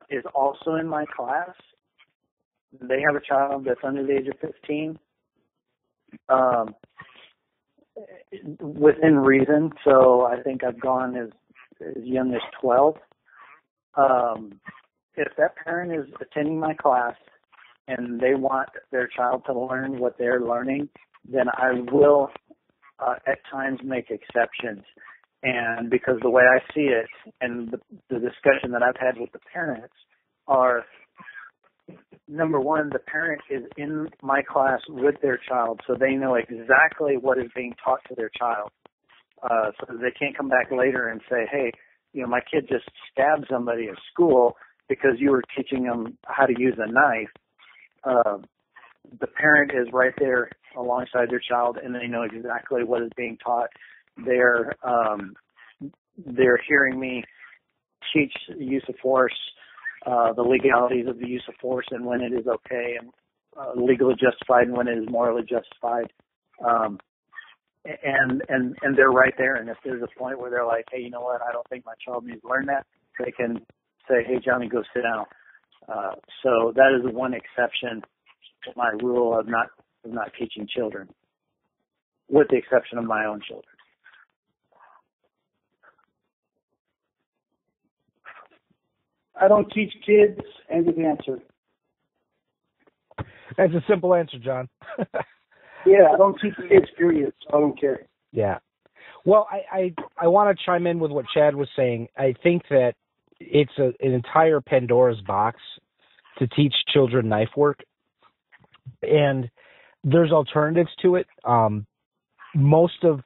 is also in my class, they have a child that's under the age of 15, within reason. So I think I've gone as young as 12. If that parent is attending my class and they want their child to learn what they're learning, then I will at times make exceptions. And because the way I see it and the discussion that I've had with the parents are, number one, the parent is in my class with their child, so they know exactly what is being taught to their child. So that they can't come back later and say, hey, my kid just stabbed somebody at school because you were teaching them how to use a knife. The parent is right there alongside their child, and they know exactly what is being taught. They're hearing me teach the use of force, the legalities of the use of force, and when it is okay and legally justified, and when it is morally justified. And they're right there. And if there's a point where they're like, hey, you know what? I don't think my child needs to learn that, they can say, hey, Johnny, go sit down. So that is the one exception to my rule of not teaching children, with the exception of my own children. I don't teach kids. End of answer. That's a simple answer, John. Yeah, I don't teach kids, period. So I don't care. Yeah. Well, I want to chime in with what Chad was saying. I think that it's an entire Pandora's box to teach children knife work. And there's alternatives to it. Most of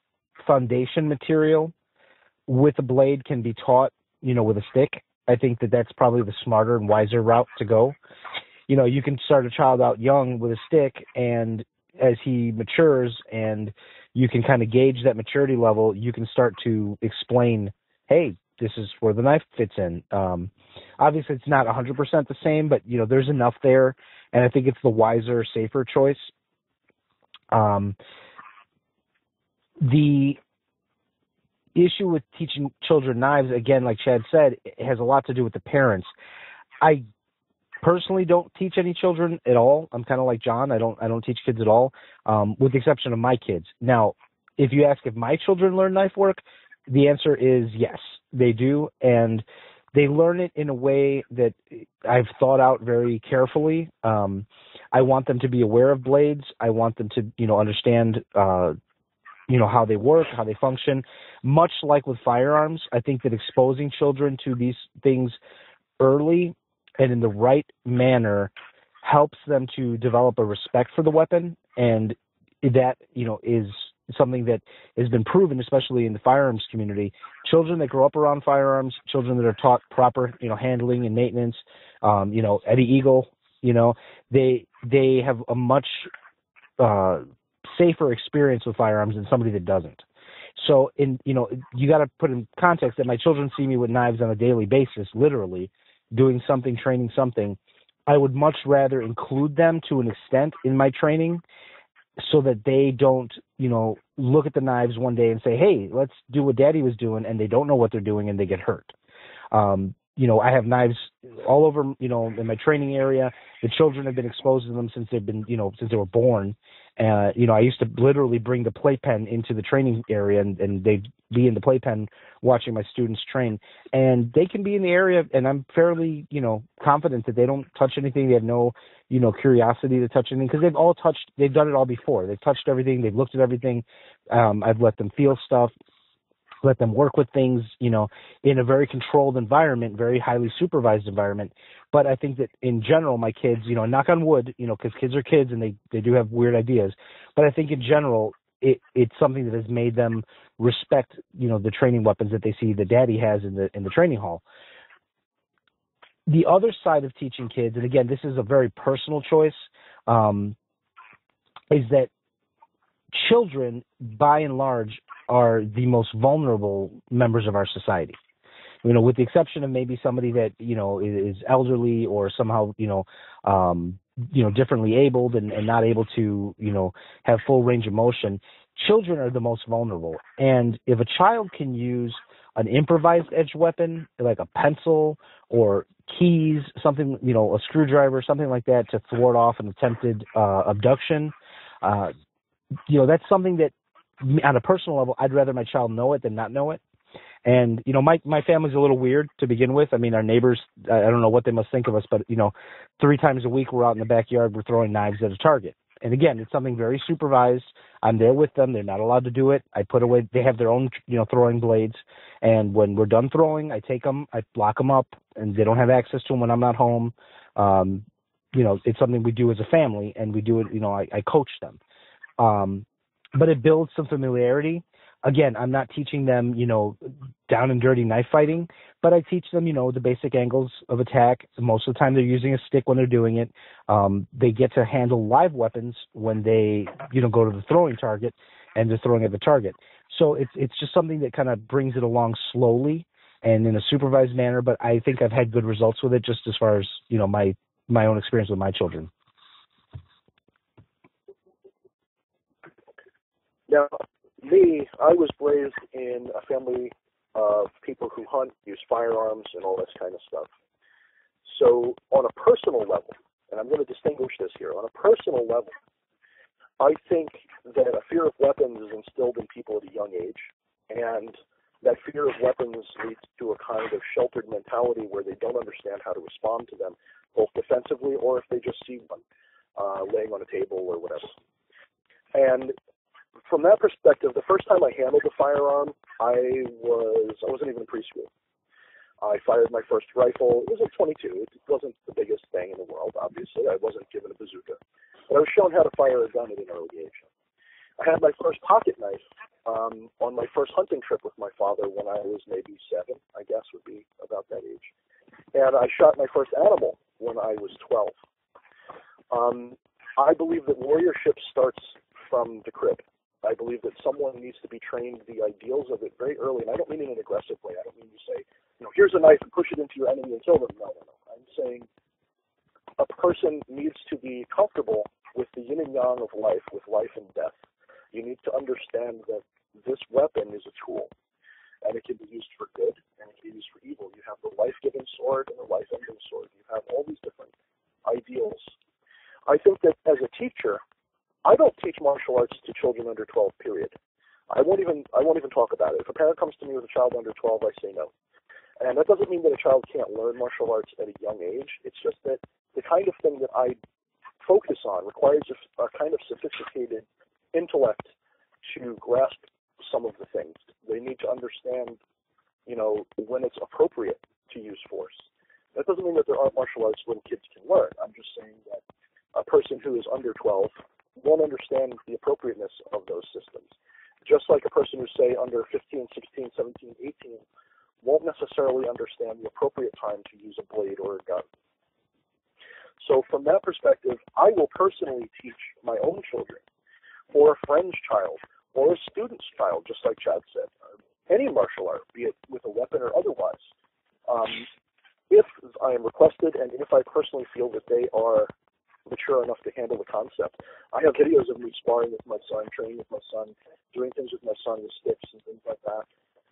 foundation material with a blade can be taught, with a stick. I think that that's probably the smarter and wiser route to go. You can start a child out young with a stick, and as he matures and you can kind of gauge that maturity level, you can start to explain, hey, this is where the knife fits in. Obviously, it's not 100% the same, but, there's enough there, and I think it's the wiser, safer choice. The issue with teaching children knives, again, like Chad said, it has a lot to do with the parents. I personally don't teach any children at all. I'm kind of like John. I don't teach kids at all, with the exception of my kids. Now, if you ask if my children learn knife work, the answer is yes, they do, and they learn it in a way that I've thought out very carefully. I want them to be aware of blades. I want them to, understand, how they work, how they function. Much like with firearms, I think that exposing children to these things early and in the right manner helps them to develop a respect for the weapon, and that, is something that has been proven, especially in the firearms community. Children that grow up around firearms, children that are taught proper, handling and maintenance, Eddie Eagle, they have a much safer experience with firearms than somebody that doesn't. So, you got to put in context that my children see me with knives on a daily basis, literally, doing something, training something. I would much rather include them to an extent in my training so that they don't, look at the knives one day and say, hey, let's do what Daddy was doing, and they don't know what they're doing and they get hurt. I have knives all over, in my training area. The children have been exposed to them since since they were born. I used to literally bring the playpen into the training area, and they'd be in the playpen watching my students train. And they can be in the area, and I'm fairly, confident that they don't touch anything. They have no, curiosity to touch anything, because they've done it all before. They've touched everything. They've looked at everything. I've let them feel stuff, let them work with things, in a very controlled environment, very highly supervised environment. But I think that in general, my kids, knock on wood, because kids are kids and they do have weird ideas. But I think in general, it's something that has made them respect, the training weapons that they see that Daddy has in the training hall. The other side of teaching kids, and again, this is a very personal choice, is that children, by and large, are the most vulnerable members of our society. With the exception of maybe somebody that, is elderly or somehow, differently abled and not able to, have full range of motion, children are the most vulnerable. And if a child can use an improvised edge weapon, like a pencil or keys, something, a screwdriver, something like that, to thwart off an attempted abduction, that's something that, on a personal level, I'd rather my child know it than not know it. And, my family's a little weird to begin with. I mean, our neighbors, I don't know what they must think of us, but, 3 times a week we're out in the backyard, we're throwing knives at a target. And again, it's something very supervised. I'm there with them. They're not allowed to do it. I put away, they have their own, throwing blades. And when we're done throwing, I take them, I lock them up, and they don't have access to them when I'm not home. It's something we do as a family, and we do it, I coach them. But it builds some familiarity. Again, I'm not teaching them, down and dirty knife fighting, but I teach them, the basic angles of attack. Most of the time they're using a stick when they're doing it. They get to handle live weapons when they, go to the throwing target and they're throwing at the target. So it's just something that kind of brings it along slowly and in a supervised manner, but I think I've had good results with it just as far as, my own experience with my children. Now, I was raised in a family of people who hunt, use firearms, and all this kind of stuff. So on a personal level, and I'm going to distinguish this here, on a personal level, I think that a fear of weapons is instilled in people at a young age, and that fear of weapons leads to a kind of sheltered mentality where they don't understand how to respond to them, both defensively or if they just see one laying on a table or whatever. And from that perspective, the first time I handled a firearm, I wasn't even in preschool. I fired my first rifle. It was a .22. It wasn't the biggest thing in the world, obviously. I wasn't given a bazooka. But I was shown how to fire a gun at an early age. I had my first pocket knife on my first hunting trip with my father when I was maybe 7, I guess would be about that age. And I shot my first animal when I was 12. I believe that warriorship starts from the crib. I believe that someone needs to be trained the ideals of it very early, and I don't mean in an aggressive way. I don't mean to say, here's a knife and push it into your enemy and kill them. No. I'm saying a person needs to be comfortable with the yin and yang of life, with life and death. You need to understand that this weapon is a tool, and it can be used for good, and it can be used for evil. You have the life-giving sword and the life-ending sword. You have all these different ideals. I think that as a teacher, I don't teach martial arts to children under 12, period. I won't even talk about it. If a parent comes to me with a child under 12, I say no. And that doesn't mean that a child can't learn martial arts at a young age. It's just that the kind of thing that I focus on requires a kind of sophisticated intellect to grasp some of the things. They need to understand, when it's appropriate to use force. That doesn't mean that there aren't martial arts little kids can learn. I'm just saying that a person who is under 12 won't understand the appropriateness of those systems. Just like a person who's, say, under 15, 16, 17, 18 won't necessarily understand the appropriate time to use a blade or a gun. So from that perspective, I will personally teach my own children, or a friend's child, or a student's child, just like Chad said, any martial art, be it with a weapon or otherwise, if I am requested and if I personally feel that they are mature enough to handle the concept. I have videos of me sparring with my son, training with my son, doing things with my son with sticks and things like that.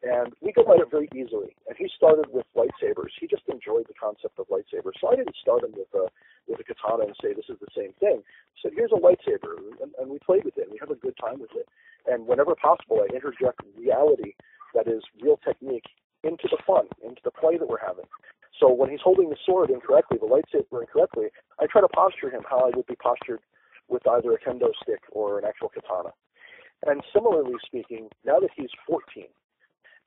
And we go at it very easily. And he started with lightsabers. He just enjoyed the concept of lightsabers. So I didn't start him with a katana and say this is the same thing. I said, here's a lightsaber. And we played with it. We have a good time with it. And whenever possible, I interject reality, that is real technique, into the fun, into the play that we're having. So when he's holding the sword incorrectly, the lightsaber incorrectly, I try to posture him how I would be postured with either a kendo stick or an actual katana. And similarly speaking, now that he's 14,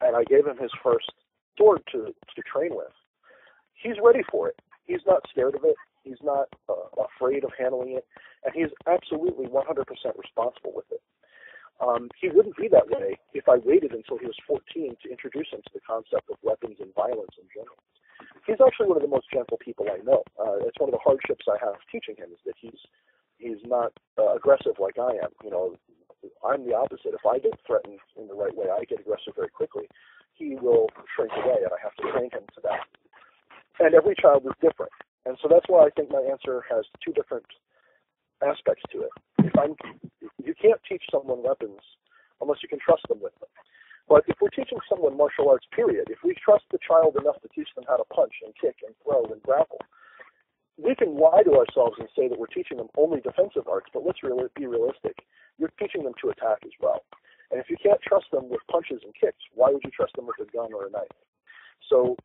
and I gave him his first sword to train with, he's ready for it. He's not scared of it. He's not afraid of handling it. And he's absolutely 100% responsible with it. He wouldn't be that way if I waited until he was 14 to introduce him to the concept of weapons and violence in general. He's actually one of the most gentle people I know. It's one of the hardships I have teaching him is that he's not aggressive like I am. I'm the opposite. If I get threatened in the right way, I get aggressive very quickly. He will shrink away, and I have to train him to that. And every child is different. And so that's why I think my answer has two different aspects to it. You can't teach someone weapons unless you can trust them with them. But if we're teaching someone martial arts, period, if we trust the child enough to teach them how to punch and kick and throw and grapple, we can lie to ourselves and say that we're teaching them only defensive arts, but let's be realistic. You're teaching them to attack as well. And if you can't trust them with punches and kicks, why would you trust them with a gun or a knife? So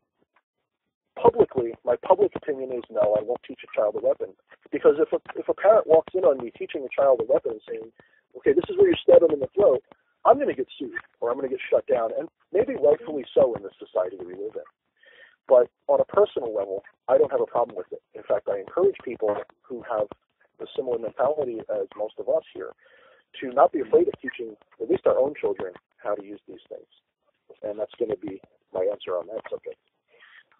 publicly, my public opinion is no, I won't teach a child a weapon. Because if a parent walks in on me teaching a child a weapon and saying, okay, this is where you stab them in the throat, I'm going to get sued or I'm going to get shut down, and maybe rightfully so in the society we live in. But on a personal level, I don't have a problem with it. In fact, I encourage people who have a similar mentality as most of us here to not be afraid of teaching at least our own children how to use these things. And that's going to be my answer on that subject.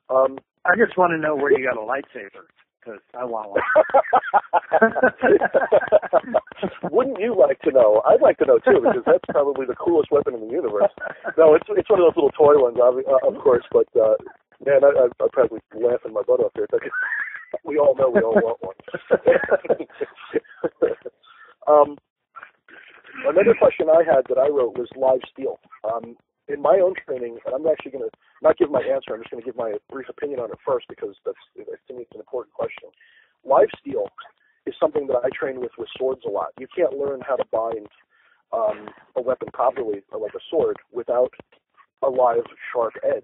I just want to know where you got a lightsaber, because I want one. Wouldn't you like to know? I'd like to know too, because that's probably the coolest weapon in the universe. No, it's one of those little toy ones, of course, but man, I'd probably be laughing my butt off there. We all know we all want one. Another question I had that I wrote was live steel. In my own training, and I'm actually going to not give my answer, I'm just going to give my brief opinion on it first, because to me it's an important question. Live steel is something that I train with swords a lot. You can't learn how to bind a weapon properly, like a sword, without a live, sharp edge.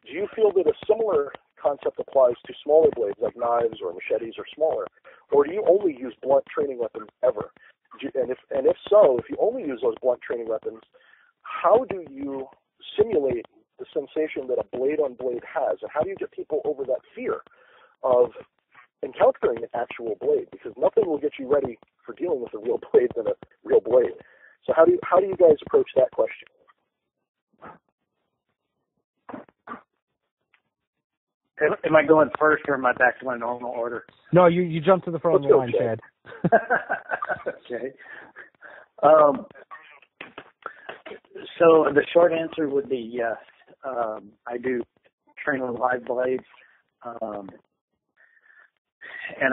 Do you feel that a similar concept applies to smaller blades like knives or machetes or smaller? Or do you only use blunt training weapons ever? And if so, if you only use those blunt training weapons, how do you simulate the sensation that a blade-on-blade has? And how do you get people over that fear of encountering an actual blade? Because nothing will get you ready for dealing with a real blade than a real blade. So how do you guys approach that question? Am I going first, or am I back to my normal order? No, you jumped to the front of the line, Chad. Okay. So the short answer would be yes. I do train with live blades, and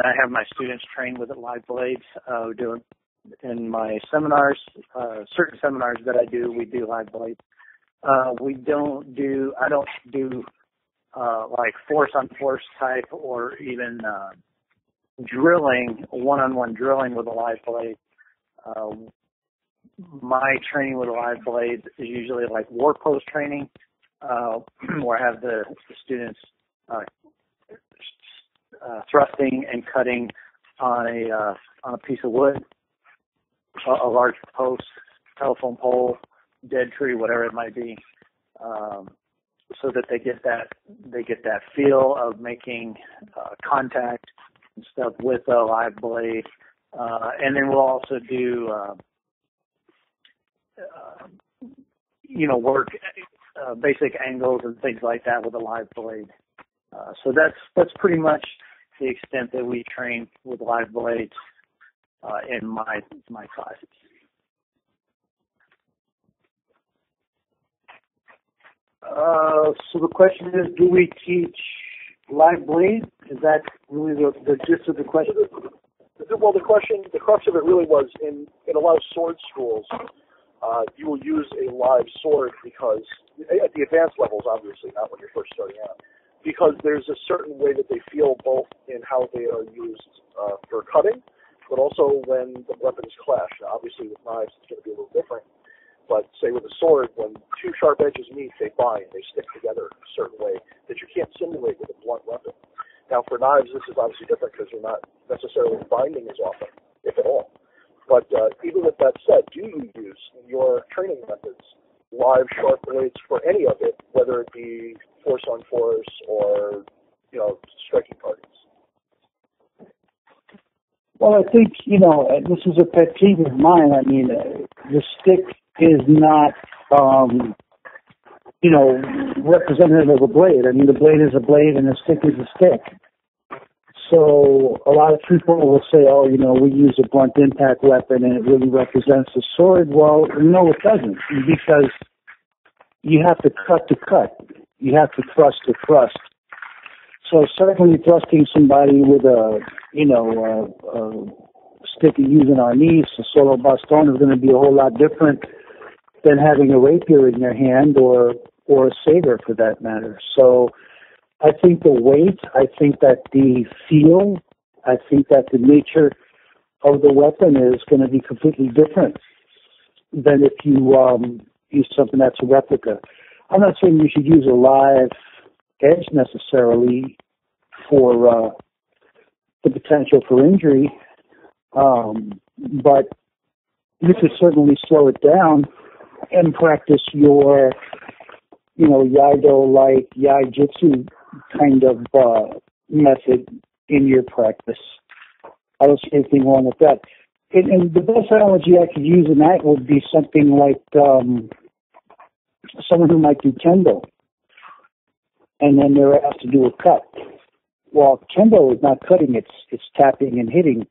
I have my students train with live blades. Do in my seminars, certain seminars that I do, we do live blades. I don't do like force on force type, or even drilling, one-on-one drilling with a live blade. My training with a live blade is usually like war post training, where I have the students thrusting and cutting on a piece of wood, a large post, telephone pole, dead tree, whatever it might be, so that they get that feel of making contact and stuff with a live blade. And then we'll also do work basic angles and things like that with a live blade. So that's pretty much the extent that we train with live blades in my classes. So the question is, do we teach live blade? Is that really the gist of the question? Well, the crux of it really was in a lot of sword schools, you will use a live sword because, at the advanced levels, obviously, not when you're first starting out, because there's a certain way that they feel both in how they are used for cutting, but also when the weapons clash. Now, obviously, with knives, it's going to be a little different. But say with a sword, when two sharp edges meet, they bind, they stick together a certain way that you can't simulate with a blunt weapon. Now for knives, this is obviously different because you're not necessarily binding as often, if at all. But even with that said, do you use in your training methods live sharp blades for any of it, whether it be force on force or, striking parties? Well, I think, this is a pet peeve of mine. I mean, the stick is not, representative of a blade. I mean, the blade is a blade and the stick is a stick. So a lot of people will say, we use a blunt impact weapon and it really represents a sword. Well, no, it doesn't, because you have to cut to cut. You have to thrust to thrust. So certainly thrusting somebody with a stick you use in our knees, a solo baston, is going to be a whole lot different than having a rapier in your hand or a saber for that matter. So I think the weight, I think that the feel, I think that the nature of the weapon is going to be completely different than if you use something that's a replica. I'm not saying you should use a live edge necessarily for the potential for injury, but you could certainly slow it down and practice your, Yaido-like, Yai-Jitsu kind of method in your practice. I don't see anything wrong with that. And the best analogy I could use in that would be something like someone who might do kendo, and then they're asked to do a cut. Well, kendo is not cutting; it's tapping and hitting.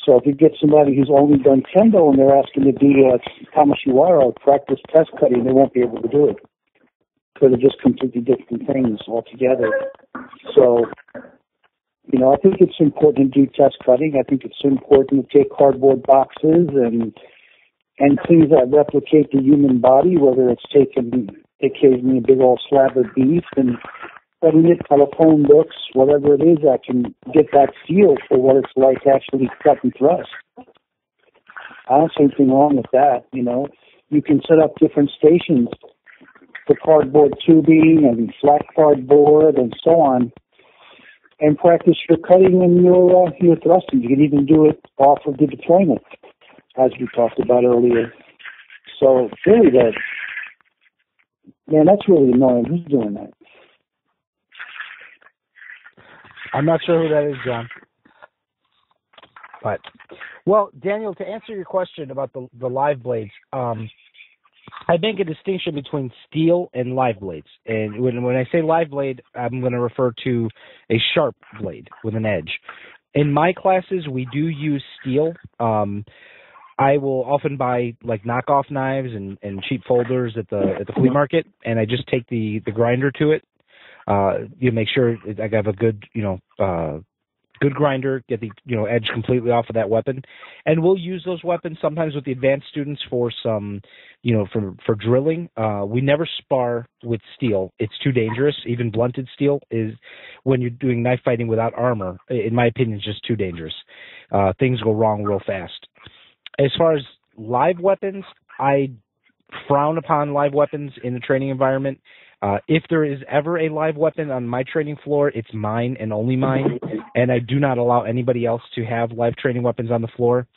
So if you get somebody who's only done kendo and they're asking to do kamashiwara or practice test cutting, they won't be able to do it because they're just completely different things altogether. So, I think it's important to do test cutting. I think it's important to take cardboard boxes and things that replicate the human body, whether it's taking occasionally a big old slab of beef and cutting it, telephone books, whatever it is that can get that feel for what it's like to actually cut and thrust. I don't see anything wrong with that, You can set up different stations for cardboard tubing and flat cardboard and so on, and practice your cutting and your thrusting. You can even do it off of the deployment, as we talked about earlier. So really, that's really annoying. Who's doing that? I'm not sure who that is, John. But, well, Daniel, to answer your question about the live blades, I make a distinction between steel and live blades. And when I say live blade, I'm going to refer to a sharp blade with an edge. In my classes, we do use steel. I will often buy like knockoff knives and cheap folders at the flea market, and I just take the grinder to it. You make sure I have a good, good grinder, get the edge completely off of that weapon, and we'll use those weapons sometimes with the advanced students for some, for drilling. We never spar with steel; it's too dangerous. Even blunted steel is, when you're doing knife fighting without armor, in my opinion, is just too dangerous. Things go wrong real fast. As far as live weapons, I frown upon live weapons in the training environment. If there is ever a live weapon on my training floor, it's mine and only mine, and I do not allow anybody else to have live training weapons on the floor.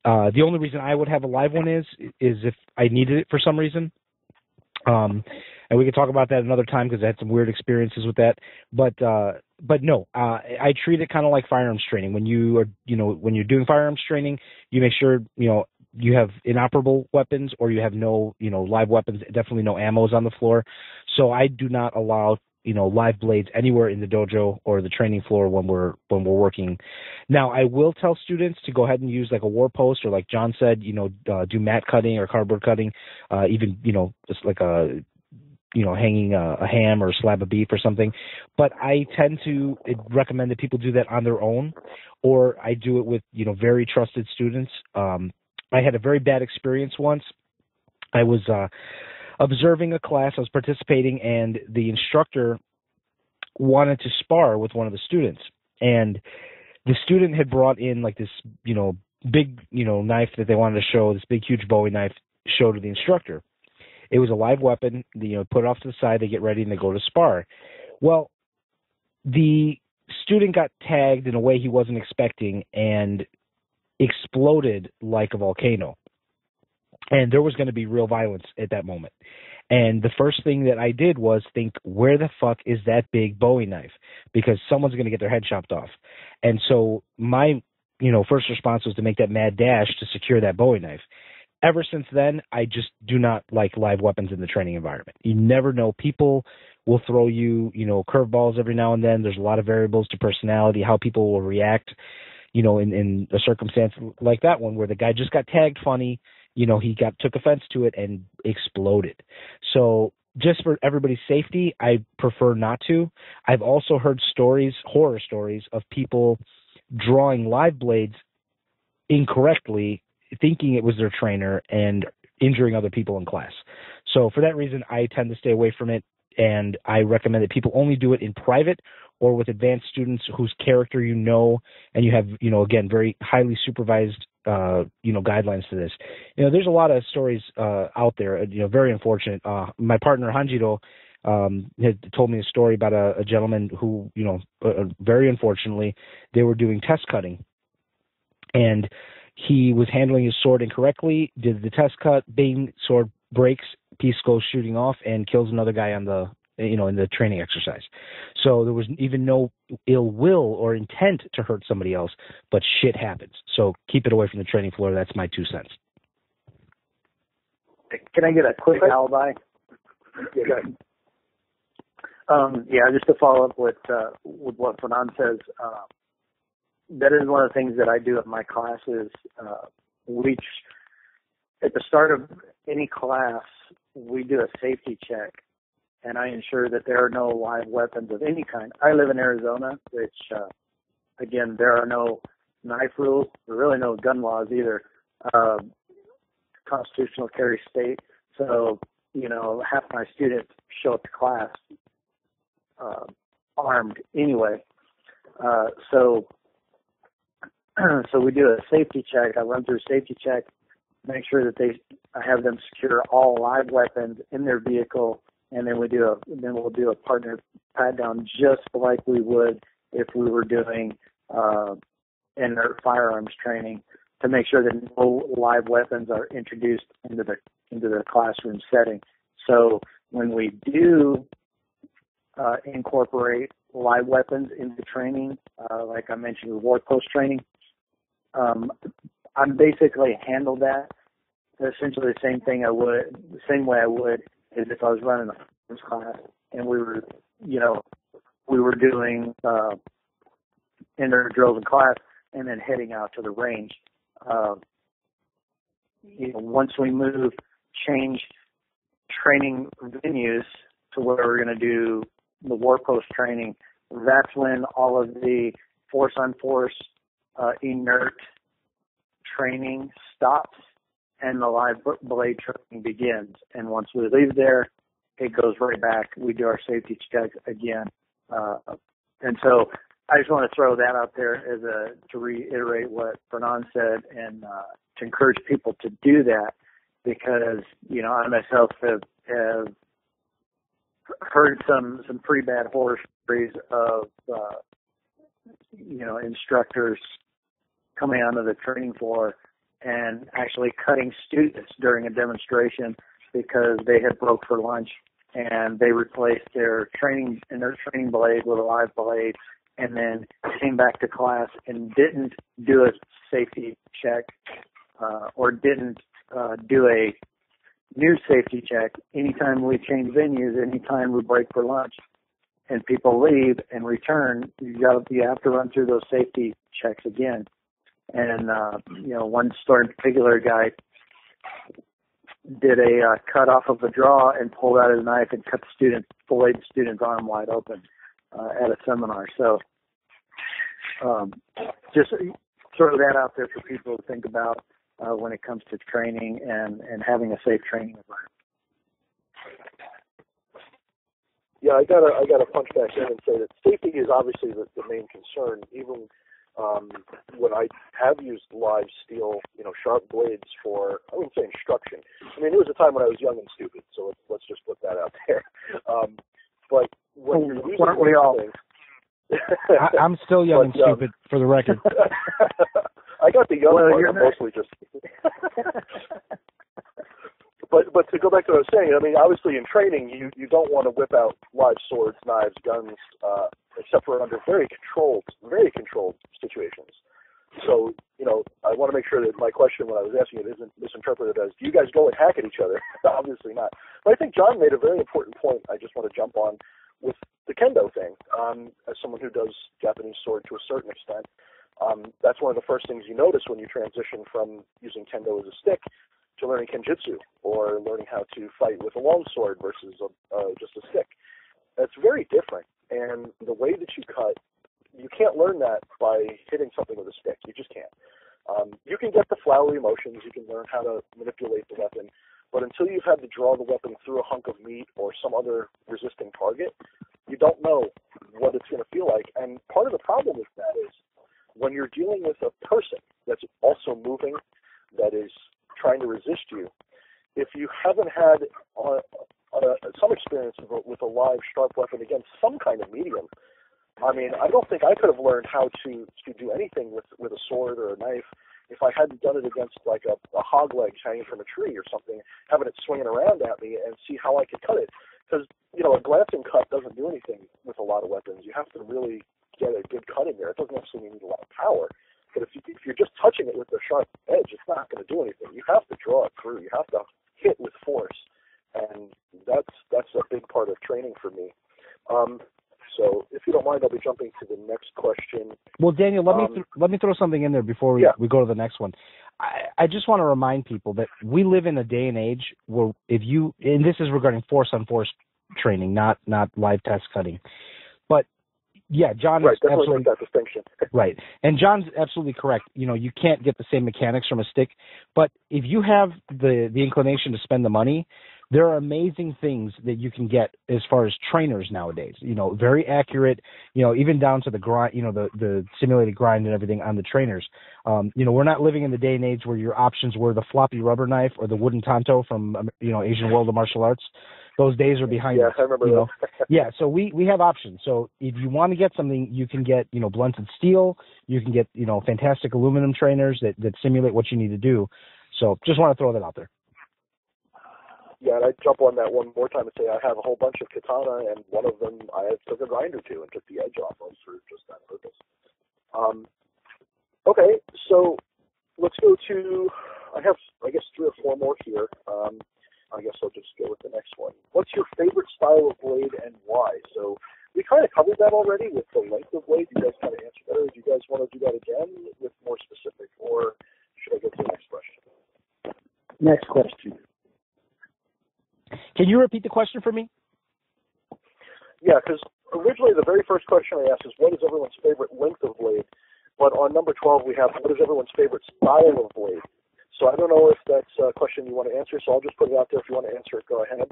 The only reason I would have a live one is if I needed it for some reason. And we can talk about that another time because I had some weird experiences with that. But no, I treat it kind of like firearms training. When you are, when you're doing firearms training, you make sure, you have inoperable weapons or you have no, live weapons, definitely no ammos on the floor. So I do not allow, live blades anywhere in the dojo or the training floor when we're working. Now, I will tell students to go ahead and use like a war post or like John said, do mat cutting or cardboard cutting, even, just like hanging a ham or a slab of beef or something. But I tend to recommend that people do that on their own, or I do it with, very trusted students. I had a very bad experience once. I was observing a class, I was participating, and the instructor wanted to spar with one of the students. And the student had brought in like this, big, knife that they wanted to show, this big, huge Bowie knife, show to the instructor. It was a live weapon, put it off to the side, they get ready, and they go to spar. Well, the student got tagged in a way he wasn't expecting and exploded like a volcano. And there was going to be real violence at that moment. And the first thing that I did was think, where the fuck is that big Bowie knife? Because someone's going to get their head chopped off. And so my, first response was to make that mad dash to secure that Bowie knife. Ever since then, I just do not like live weapons in the training environment. You never know. People will throw you, curveballs every now and then. There's a lot of variables to personality, how people will react, in a circumstance like that one where the guy just got tagged funny, he took offense to it and exploded. So just for everybody's safety, I prefer not to. I've also heard horror stories of people drawing live blades incorrectly, thinking it was their trainer and injuring other people in class. So for that reason, I tend to stay away from it, and I recommend that people only do it in private or with advanced students whose character and you have, again, very highly supervised guidelines to this. There's a lot of stories out there. Very unfortunate. My partner Hanjiro had told me a story about a gentleman who, very unfortunately, they were doing test cutting, and he was handling his sword incorrectly. Did the test cut, bang, sword breaks, piece goes shooting off, and kills another guy on the in the training exercise. So there was even no ill will or intent to hurt somebody else, but shit happens. So keep it away from the training floor. That's my 2 cents. Can I get a quick alibi? Yeah. Just to follow up with what Fernand says, that is one of the things that I do at my classes. At the start of any class, we do a safety check, and I ensure that there are no live weapons of any kind. I live in Arizona, which, again, there are no knife rules. There are really no gun laws either. Constitutional carry state. So, half my students show up to class armed anyway. So we do a safety check. I run through a safety check, make sure that I have them secure all live weapons in their vehicle, and then we'll do a partner pat down just like we would if we were doing inert firearms training, to make sure that no live weapons are introduced into the classroom setting. So when we do incorporate live weapons into training, like I mentioned with war post training, I'm basically handled that essentially the same way I would as if I was running a firearms class and we were doing inner drills in class and then heading out to the range. Once we change training venues to where we're going to do the war post training, that's when all of the force on force inert training stops and the live blade training begins. And once we leave there, it goes right back. We do our safety check again. And so I just want to throw that out there to reiterate what Fernand said and to encourage people to do that, because, I myself have heard some pretty bad horror stories of, instructors coming onto the training floor and actually cutting students during a demonstration because they had broke for lunch and they replaced their training blade with a live blade, and then came back to class and didn't do a safety check or didn't do a new safety check. Anytime we change venues, anytime we break for lunch and people leave and return, you have to run through those safety checks again. And, one story in particular, a guy did a cut off of a draw and pulled out his knife and filleted the student's arm wide open at a seminar. So just throw that out there for people to think about when it comes to training and having a safe training environment. Yeah, I gotta punch back in and say that safety is obviously the main concern. Even when I have used live steel, sharp blades for, I wouldn't say instruction. I mean, there was a time when I was young and stupid, so let's just put that out there. But when you're using weren't we all? I'm still young and stupid, for the record. I got the young part, mostly just. But to go back to what I was saying, I mean, obviously in training, you don't want to whip out live swords, knives, guns, except for under very controlled situations. So, I want to make sure that my question when I was asking it isn't misinterpreted as, do you guys go and hack at each other? Obviously not. But I think John made a very important point I just want to jump on with the kendo thing. As someone who does Japanese sword to a certain extent, that's one of the first things you notice when you transition from using kendo as a stick to learning kenjutsu or learning how to fight with a long sword versus just a stick. That's very different. And the way that you cut, you can't learn that by hitting something with a stick. You just can't. You can get the flowery motions. You can learn how to manipulate the weapon. But until you've had to draw the weapon through a hunk of meat or some other resisting target, you don't know what it's going to feel like. And part of the problem with that is when you're dealing with a person that's also moving that is trying to resist you. If you haven't had some experience with a live sharp weapon against some kind of medium, I mean, I don't think I could have learned how to do anything with a sword or a knife if I hadn't done it against like a hog leg hanging from a tree or something, having it swinging around at me and see how I could cut it. Because, you know, a glancing cut doesn't do anything with a lot of weapons. You have to really get a good cut in there. It doesn't necessarily need a lot of power. But if you're just touching it with a sharp edge, it's not going to do anything. You have to draw it through. You have to hit with force. And that's a big part of training for me. So if you don't mind, I'll be jumping to the next question. Well, Daniel, let me throw something in there before we go to the next one. I just want to remind people that we live in a day and age where and this is regarding force-on-force training, not live test cutting. But, yeah, John is definitely make that distinction. Right. And John's absolutely correct. You know, you can't get the same mechanics from a stick. But if you have the inclination to spend the money, there are amazing things that you can get as far as trainers nowadays. You know, very accurate, you know, even down to the grind, you know, the simulated grind and everything on the trainers. You know, we're not living in the day and age where your options were the floppy rubber knife or the wooden tanto from, you know, Asian World of Martial Arts. Those days are behind us. Yeah, I remember that. Yeah, so we have options. So if you want to get something, you can get, you know, blunted steel. You can get, you know, fantastic aluminum trainers that simulate what you need to do. So just want to throw that out there. Yeah, and I'd jump on that one more time and say I have a whole bunch of katana, and one of them I took a grinder to and took the edge off of for just that purpose. Okay, so let's go to, I have, I guess, 3 or 4 more here. I guess I'll just go with the next one. What's your favorite style of blade and why? So we kind of covered that already with the length of blade. You guys kind of answered that. Do you guys want to do that again with more specific, or should I go to the next question? Next question. Can you repeat the question for me? Yeah, because originally the very first question I asked is what is everyone's favorite length of blade? But on number 12 we have what is everyone's favorite style of blade? So I don't know if that's a question you want to answer, so I'll just put it out there. If you want to answer it, go ahead.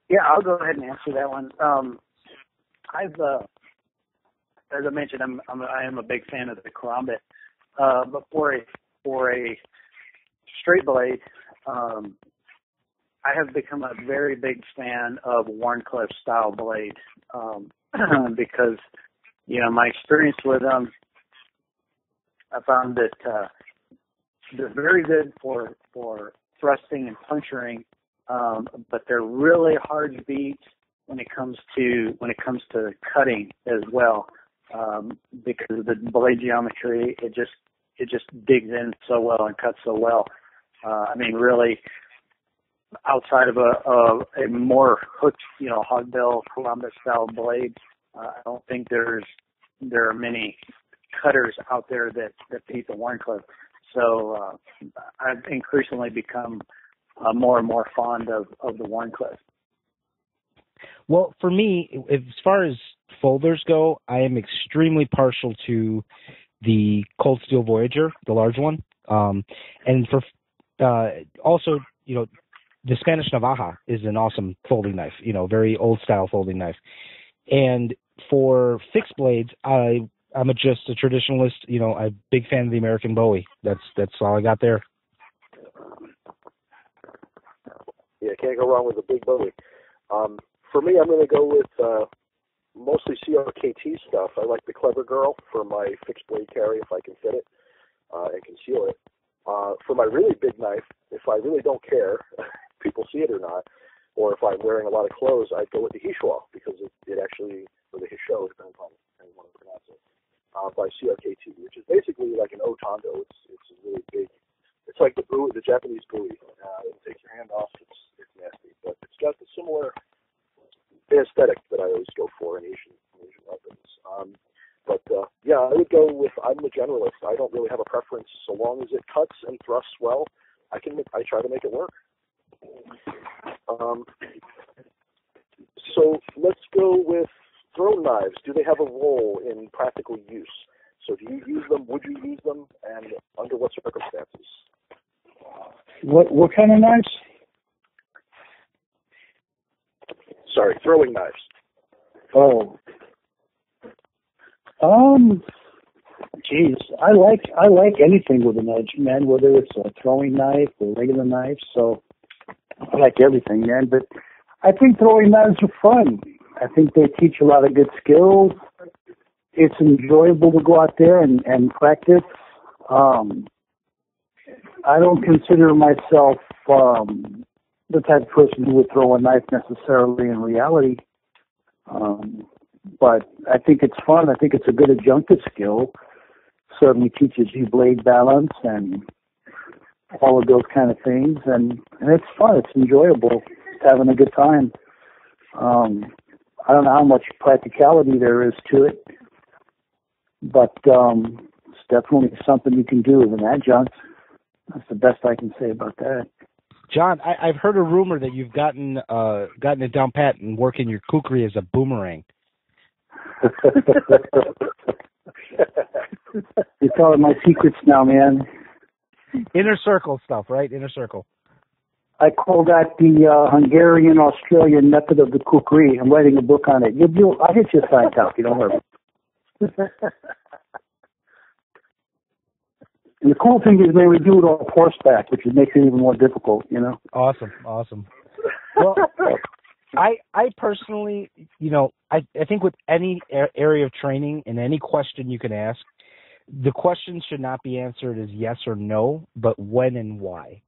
Yeah, I'll go ahead and answer that one. I've, as I mentioned, I am a big fan of the Combatives, but for a straight blade, I have become a very big fan of Warncliffe style blade because, you know, my experience with them, I found that they're very good for thrusting and puncturing, but they're really hard to beat when it comes to cutting as well, because of the blade geometry. It just digs in so well and cuts so well. I mean, really, outside of a more hooked, you know, hogbill Columbus style blade, I don't think there are many cutters out there that beat the Warncliffe. So I've increasingly become more and more fond of the Warncliffe. Well, for me, as far as folders go, I am extremely partial to the Cold Steel Voyager, the large one, and for also, you know, the Spanish Navaja is an awesome folding knife, you know, very old style folding knife. And for fixed blades, I'm just a traditionalist. You know, I'm a big fan of the American Bowie. That's all I got there. Yeah, can't go wrong with a big Bowie. For me, I'm going to go with mostly CRKT stuff. I like the Clever Girl for my fixed blade carry if I can fit it and conceal it. For my really big knife, if I really don't care, people see it or not, or if I'm wearing a lot of clothes, I'd go with the Hishwa because it actually, or the Hisho, depending on how you want to pronounce it, by CRKT, which is basically like an Otondo. It's a really big. It's like the Japanese buoy. It'll take your hand off. It's nasty, but it's got the similar aesthetic that I always go for in Asian weapons. Yeah, I would go with. I'm the generalist. I don't really have a preference. So long as it cuts and thrusts well, I try to make it work. So let's go with throw knives. Do they have a role in practical use? So do you use them? Would you use them? And under what circumstances? What kind of knives? Sorry, throwing knives. Oh. geez, I like anything with an edge, man. Whether it's a throwing knife or a regular knife, so I like everything, man. But I think throwing knives are fun. I think they teach a lot of good skills. It's enjoyable to go out there and practice. I don't consider myself the type of person who would throw a knife necessarily in reality. But I think it's fun. I think it's a good adjunctive skill. Certainly teaches you blade balance and all of those kind of things. And it's fun. It's enjoyable. It's having a good time. I don't know how much practicality there is to it, but it's definitely something you can do as an adjunct. That's the best I can say about that. John, I've heard a rumor that you've gotten it down pat and working your kukri as a boomerang. You're telling my secrets now, man. Inner circle stuff, right? Inner circle. I call that the Hungarian-Australian method of the kukri. I'm writing a book on it. I'll hit you a side talk. You don't worry. And the cool thing is, man, we do it on horseback, which makes it even more difficult, you know? Awesome. Well, I personally, I think with any area of training and any question you can ask, the question should not be answered as yes or no, but when and why.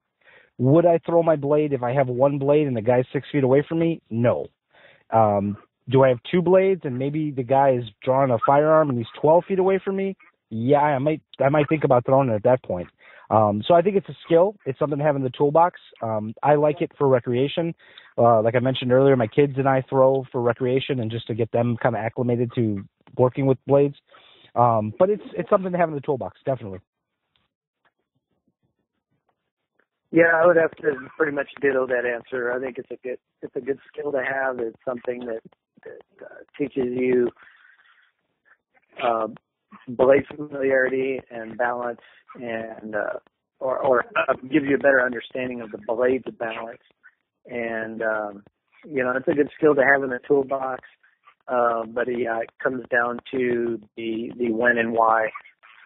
Would I throw my blade if I have one blade and the guy's 6 feet away from me? No. Do I have two blades and maybe the guy is drawing a firearm and he's 12 feet away from me? Yeah, I might think about throwing it at that point. So I think it's a skill. It's something to have in the toolbox. I like it for recreation. Like I mentioned earlier, my kids and I throw for recreation and just to get them kind of acclimated to working with blades. But it's something to have in the toolbox, definitely. Yeah, I would have to pretty much ditto that answer. I think it's a good skill to have. It's something that teaches you blade familiarity and balance, and or gives you a better understanding of the blade's balance. And it's a good skill to have in the toolbox. But yeah, it comes down to the when and why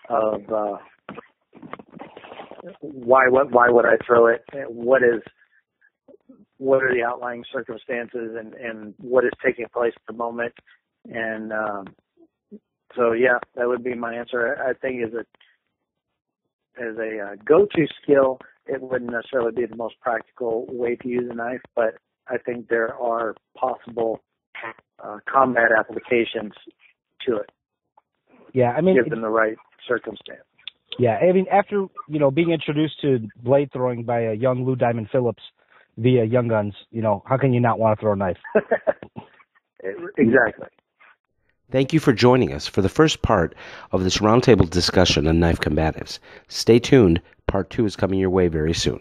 of why would I throw it? What are the outlying circumstances and what is taking place at the moment? And so yeah, that would be my answer. I think as a go-to skill, it wouldn't necessarily be the most practical way to use a knife, but I think there are possible combat applications to it. Yeah, I mean, given the right circumstance. Yeah, I mean, after being introduced to blade throwing by a young Lou Diamond Phillips via Young Guns, how can you not want to throw a knife? Exactly. Thank you for joining us for the first part of this roundtable discussion on knife combatives. Stay tuned. Part 2 is coming your way very soon.